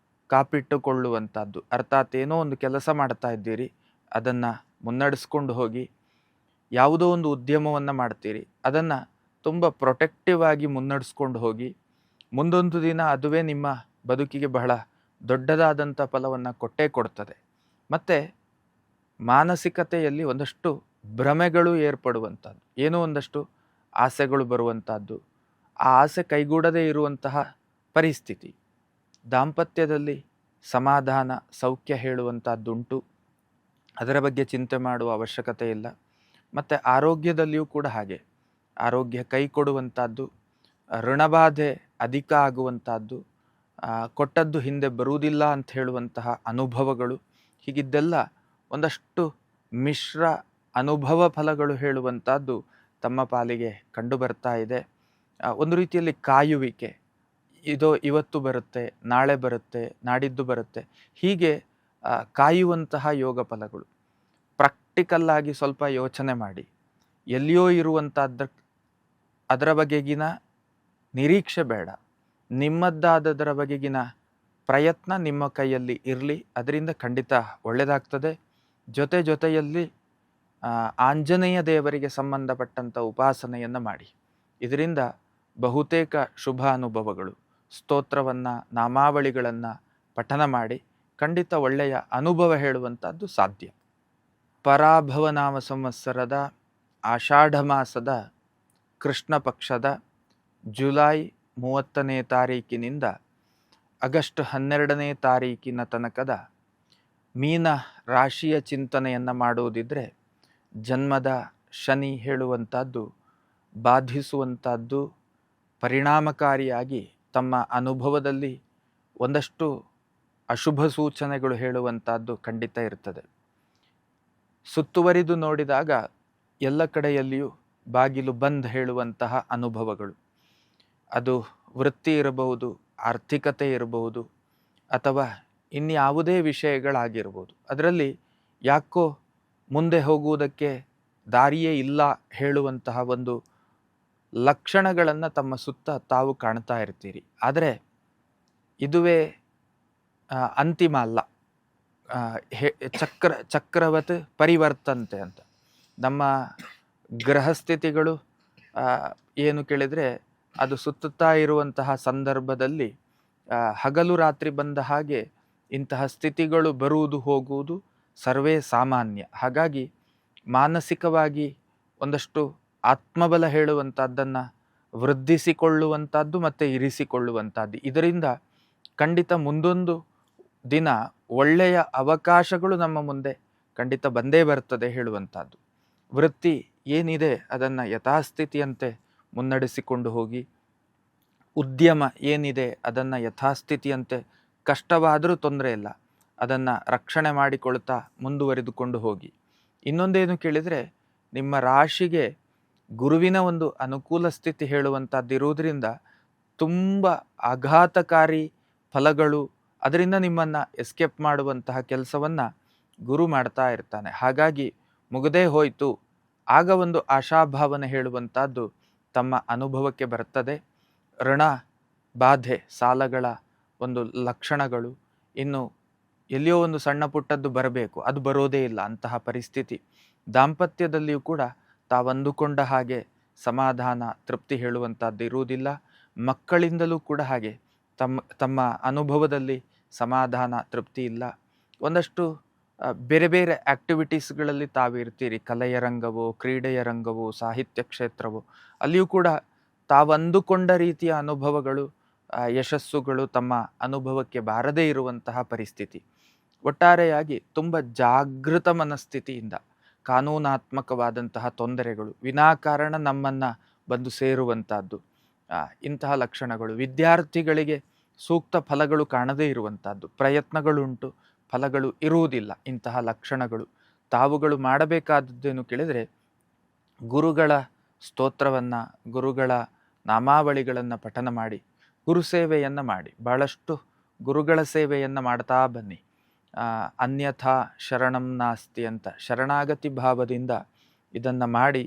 ಕಾಪಿಟ್ಟುಕೊಳ್ಳುವಂಥದ್ದು, ಅರ್ಥಾತ್ ಏನೋ ಒಂದು ಕೆಲಸ ಮಾಡ್ತಾ ಇದ್ದೀರಿ, ಅದನ್ನು ಮುನ್ನಡೆಸ್ಕೊಂಡು ಹೋಗಿ. ಯಾವುದೋ ಒಂದು ಉದ್ಯಮವನ್ನು ಮಾಡ್ತೀರಿ, ಅದನ್ನು ತುಂಬ ಪ್ರೊಟೆಕ್ಟಿವ್ ಆಗಿ ಮುನ್ನಡೆಸ್ಕೊಂಡು ಹೋಗಿ. ಮುಂದೊಂದು ದಿನ ಅದುವೇ ನಿಮ್ಮ ಬದುಕಿಗೆ ಬಹಳ ದೊಡ್ಡದಾದಂಥ ಫಲವನ್ನು ಕೊಟ್ಟೇ ಕೊಡ್ತದೆ. ಮತ್ತು ಮಾನಸಿಕತೆಯಲ್ಲಿ ಒಂದಷ್ಟು ಭ್ರಮೆಗಳು ಏರ್ಪಡುವಂಥದ್ದು, ಏನೋ ಒಂದಷ್ಟು ಆಸೆಗಳು ಬರುವಂಥದ್ದು, ಆ ಆಸೆ ಕೈಗೂಡದೇ ಇರುವಂತಹ ಪರಿಸ್ಥಿತಿ. ದಾಂಪತ್ಯದಲ್ಲಿ ಸಮಾಧಾನ ಸೌಖ್ಯ ಹೇಳುವಂಥದ್ದುಂಟು, ಅದರ ಬಗ್ಗೆ ಚಿಂತೆ ಮಾಡುವ ಅವಶ್ಯಕತೆ ಇಲ್ಲ. ಮತ್ತು ಆರೋಗ್ಯದಲ್ಲಿಯೂ ಕೂಡ ಹಾಗೆ, ಆರೋಗ್ಯ ಕೈ ಕೊಡುವಂಥದ್ದು, ಋಣಬಾಧೆ ಅಧಿಕ ಆಗುವಂಥದ್ದು, ಕೊಟ್ಟದ್ದು ಹಿಂದೆ ಬರುವುದಿಲ್ಲ ಅಂತ ಹೇಳುವಂತಹ ಅನುಭವಗಳು, ಹೀಗಿದ್ದೆಲ್ಲ ಒಂದಷ್ಟು ಮಿಶ್ರ ಅನುಭವ ಫಲಗಳು ಹೇಳುವಂಥದ್ದು ತಮ್ಮ ಪಾಲಿಗೆ ಕಂಡು ಬರ್ತಾ ಇದೆ. ಒಂದು ರೀತಿಯಲ್ಲಿ ಕಾಯುವಿಕೆ, ಇವತ್ತು ಬರುತ್ತೆ, ನಾಳೆ ಬರುತ್ತೆ, ನಾಡಿದ್ದು ಬರುತ್ತೆ, ಹೀಗೆ ಕಾಯುವಂತಹ ಯೋಗ ಫಲಗಳು. ಪ್ರಾಕ್ಟಿಕಲ್ಲಾಗಿ ಸ್ವಲ್ಪ ಯೋಚನೆ ಮಾಡಿ, ಎಲ್ಲಿಯೋ ಅದರ ಬಗೆಗಿನ ನಿರೀಕ್ಷೆ ಬೇಡ, ನಿಮ್ಮದ್ದಾದದರ ಬಗೆಗಿನ ಪ್ರಯತ್ನ ನಿಮ್ಮ ಕೈಯಲ್ಲಿ ಇರಲಿ, ಅದರಿಂದ ಖಂಡಿತ ಒಳ್ಳೆಯದಾಗ್ತದೆ. ಜೊತೆಯಲ್ಲಿ ಆಂಜನೇಯ ದೇವರಿಗೆ ಸಂಬಂಧಪಟ್ಟಂಥ ಉಪಾಸನೆಯನ್ನು ಮಾಡಿ. ಇದರಿಂದ ಬಹುತೇಕ ಶುಭ ಅನುಭವಗಳು, ಸ್ತೋತ್ರವನ್ನು, ನಾಮಾವಳಿಗಳನ್ನು ಪಠನ ಮಾಡಿ ಖಂಡಿತ ಒಳ್ಳೆಯ ಅನುಭವ ಹೇಳುವಂಥದ್ದು ಸಾಧ್ಯ. ಪರಾಭವ ನಾಮ ಸಂವತ್ಸರದ ಆಷಾಢ ಮಾಸದ ಕೃಷ್ಣ ಪಕ್ಷದ ಜುಲೈ 30ನೇ ತಾರೀಕಿನಿಂದ ಆಗಸ್ಟ್ 12ನೇ ತಾರೀಕಿನ ತನಕದ ಮೀನ ರಾಶಿಯ ಚಿಂತನೆಯನ್ನು ಮಾಡುವುದಿದ್ರೆ, ಜನ್ಮದ ಶನಿ ಹೇಳುವಂಥದ್ದು ಬಾಧಿಸುವಂಥದ್ದು, ಪರಿಣಾಮಕಾರಿಯಾಗಿ ತಮ್ಮ ಅನುಭವದಲ್ಲಿ ಒಂದಷ್ಟು ಅಶುಭ ಸೂಚನೆಗಳು ಹೇಳುವಂಥದ್ದು ಖಂಡಿತ ಇರ್ತದೆ. ಸುತ್ತುವರಿದು ನೋಡಿದಾಗ ಎಲ್ಲ ಕಡೆಯಲ್ಲಿಯೂ ಬಾಗಿಲು ಬಂದ್ ಹೇಳುವಂತಹ ಅನುಭವಗಳು, ಅದು ವೃತ್ತಿ ಇರಬಹುದು, ಆರ್ಥಿಕತೆ ಇರಬಹುದು, ಅಥವಾ ಇನ್ಯಾವುದೇ ವಿಷಯಗಳಾಗಿರ್ಬೋದು. ಅದರಲ್ಲಿ ಯಾಕೋ ಮುಂದೆ ಹೋಗುವುದಕ್ಕೆ ದಾರಿಯೇ ಇಲ್ಲ ಹೇಳುವಂತಹ ಒಂದು ಲಕ್ಷಣಗಳನ್ನು ತಮ್ಮ ಸುತ್ತ ತಾವು ಕಾಣ್ತಾ ಇರ್ತೀರಿ. ಆದರೆ ಇದುವೇ ಅಂತಿಮ ಅಲ್ಲ. ಚಕ್ರವತ್ ಪರಿವರ್ತಂತೆ ಅಂತ ನಮ್ಮ ಗ್ರಹಸ್ಥಿತಿಗಳು ಏನು ಕೇಳಿದರೆ, ಅದು ಸುತ್ತುತ್ತಾ ಇರುವಂತಹ ಸಂದರ್ಭದಲ್ಲಿ ಹಗಲು ರಾತ್ರಿ ಬಂದ ಹಾಗೆ ಇಂತಹ ಸ್ಥಿತಿಗಳು ಬರುವುದು ಹೋಗುವುದು ಸರ್ವೇ ಸಾಮಾನ್ಯ. ಹಾಗಾಗಿ ಮಾನಸಿಕವಾಗಿ ಒಂದಷ್ಟು ಆತ್ಮಬಲ ಹೇಳುವಂಥದ್ದನ್ನು ವೃದ್ಧಿಸಿಕೊಳ್ಳುವಂಥದ್ದು ಮತ್ತು ಇರಿಸಿಕೊಳ್ಳುವಂಥದ್ದು, ಇದರಿಂದ ಖಂಡಿತ ಮುಂದೊಂದು ದಿನ ಒಳ್ಳೆಯ ಅವಕಾಶಗಳು ನಮ್ಮ ಮುಂದೆ ಖಂಡಿತ ಬಂದೇ ಬರ್ತದೆ ಹೇಳುವಂಥದ್ದು. ವೃತ್ತಿ ಏನಿದೆ ಅದನ್ನು ಯಥಾಸ್ಥಿತಿಯಂತೆ ಮುನ್ನಡೆಸಿಕೊಂಡು ಹೋಗಿ, ಉದ್ಯಮ ಏನಿದೆ ಅದನ್ನು ಯಥಾಸ್ಥಿತಿಯಂತೆ, ಕಷ್ಟವಾದರೂ ತೊಂದರೆ ಇಲ್ಲ, ಅದನ್ನು ರಕ್ಷಣೆ ಮಾಡಿಕೊಳ್ತಾ ಮುಂದುವರಿದುಕೊಂಡು ಹೋಗಿ. ಇನ್ನೊಂದೇನು ಕೇಳಿದರೆ, ನಿಮ್ಮ ರಾಶಿಗೆ ಗುರುವಿನ ಒಂದು ಅನುಕೂಲ ಸ್ಥಿತಿ ಹೇಳುವಂಥದ್ದು ಇರುವುದರಿಂದ ತುಂಬ ಆಘಾತಕಾರಿ ಫಲಗಳು, ಅದರಿಂದ ನಿಮ್ಮನ್ನು ಎಸ್ಕೇಪ್ ಮಾಡುವಂತಹ ಕೆಲಸವನ್ನು ಗುರು ಮಾಡ್ತಾ ಇರ್ತಾನೆ. ಹಾಗಾಗಿ ಮುಗದೇ ಹೋಯಿತು, ಆಗ ಒಂದು ಆಶಾಭಾವನೆ ಹೇಳುವಂಥದ್ದು ತಮ್ಮ ಅನುಭವಕ್ಕೆ ಬರ್ತದೆ. ಋಣ ಬಾಧೆ, ಸಾಲಗಳ ಒಂದು ಲಕ್ಷಣಗಳು, ಇನ್ನು ಎಲ್ಲಿಯೋ ಒಂದು ಸಣ್ಣ ಪುಟ್ಟದ್ದು ಬರಬೇಕು, ಅದು ಬರೋದೇ ಇಲ್ಲ ಅಂತಹ ಪರಿಸ್ಥಿತಿ. ದಾಂಪತ್ಯದಲ್ಲಿಯೂ ಕೂಡ ತಾವಂದುಕೊಂಡ ಹಾಗೆ ಸಮಾಧಾನ ತೃಪ್ತಿ ಹೇಳುವಂಥದ್ದು ಇರುವುದಿಲ್ಲ. ಮಕ್ಕಳಿಂದಲೂ ಕೂಡ ಹಾಗೆ ತಮ್ಮ ಅನುಭವದಲ್ಲಿ ಸಮಾಧಾನ ತೃಪ್ತಿ ಇಲ್ಲ. ಒಂದಷ್ಟು ಬೇರೆ ಬೇರೆ ಆ್ಯಕ್ಟಿವಿಟೀಸ್ಗಳಲ್ಲಿ ತಾವಿರ್ತೀರಿ, ಕಲೆಯ ರಂಗವೋ, ಕ್ರೀಡೆಯ ರಂಗವೋ, ಸಾಹಿತ್ಯ ಕ್ಷೇತ್ರವೋ, ಅಲ್ಲಿಯೂ ಕೂಡ ತಾವಂದುಕೊಂಡ ರೀತಿಯ ಅನುಭವಗಳು, ಯಶಸ್ಸುಗಳು ತಮ್ಮ ಅನುಭವಕ್ಕೆ ಬಾರದೇ ಇರುವಂತಹ ಪರಿಸ್ಥಿತಿ. ಒಟ್ಟಾರೆಯಾಗಿ ತುಂಬ ಜಾಗೃತ ಮನಸ್ಥಿತಿಯಿಂದ ಕಾನೂನಾತ್ಮಕವಾದಂತಹ ತೊಂದರೆಗಳು ವಿನಾಕಾರಣ ನಮ್ಮನ್ನು ಬಂದು ಸೇರುವಂಥದ್ದು, ಇಂತಹ ಲಕ್ಷಣಗಳು. ವಿದ್ಯಾರ್ಥಿಗಳಿಗೆ ಸೂಕ್ತ ಫಲಗಳು ಕಾಣದೇ ಇರುವಂಥದ್ದು, ಪ್ರಯತ್ನಗಳುಂಟು, ಫಲಗಳು ಇರುವುದಿಲ್ಲ, ಇಂತಹ ಲಕ್ಷಣಗಳು. ತಾವುಗಳು ಮಾಡಬೇಕಾದದ್ದೇನು ಕೇಳಿದರೆ, ಗುರುಗಳ ಸ್ತೋತ್ರವನ್ನು, ಗುರುಗಳ ನಾಮಾವಳಿಗಳನ್ನು ಪಠನ ಮಾಡಿ, ಗುರು ಸೇವೆಯನ್ನು ಮಾಡಿ, ಬಹಳಷ್ಟು ಗುರುಗಳ ಸೇವೆಯನ್ನು ಮಾಡ್ತಾ ಬನ್ನಿ. ಅನ್ಯಥಾ ಶರಣಂ ನಾಸ್ತಿ ಅಂತ ಶರಣಾಗತಿ ಭಾವದಿಂದ ಇದನ್ನು ಮಾಡಿ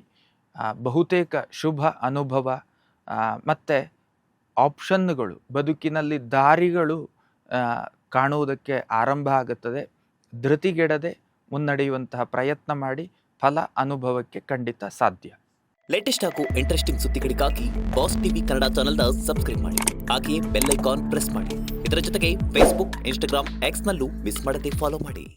ಬಹುತೇಕ ಶುಭ ಅನುಭವ ಮತ್ತು ಆಪ್ಷನ್ಗಳು, ಬದುಕಿನಲ್ಲಿ ದಾರಿಗಳು ಕಾಣುವುದಕ್ಕೆ ಆರಂಭ ಆಗುತ್ತದೆ. ಧೃತಿಗೆಡದೆ ಮುನ್ನಡೆಯುವಂತಹ ಪ್ರಯತ್ನ ಮಾಡಿ, ಫಲ ಅನುಭವಕ್ಕೆ ಖಂಡಿತ ಸಾಧ್ಯ. ಲೇಟೆಸ್ಟ್ ಹಾಗೂ ಇಂಟ್ರೆಸ್ಟಿಂಗ್ ಸುದ್ದಿಗಳಿಗಾಗಿ ಬಾಸ್ ಟಿವಿ ಕನ್ನಡ ಚಾನೆಲ್ನ ಸಬ್ಸ್ಕ್ರೈಬ್ ಮಾಡಿ. ಹಾಗೆಯೇ ಬೆಲ್ ಐಕಾನ್ ಪ್ರೆಸ್ ಮಾಡಿ. ಇದರ ಜೊತೆಗೆ ಫೇಸ್ಬುಕ್, ಇನ್ಸ್ಟಾಗ್ರಾಮ್, ಎಕ್ಸ್ನಲ್ಲೂ ಮಿಸ್ ಮಾಡದೆ ಫಾಲೋ ಮಾಡಿ.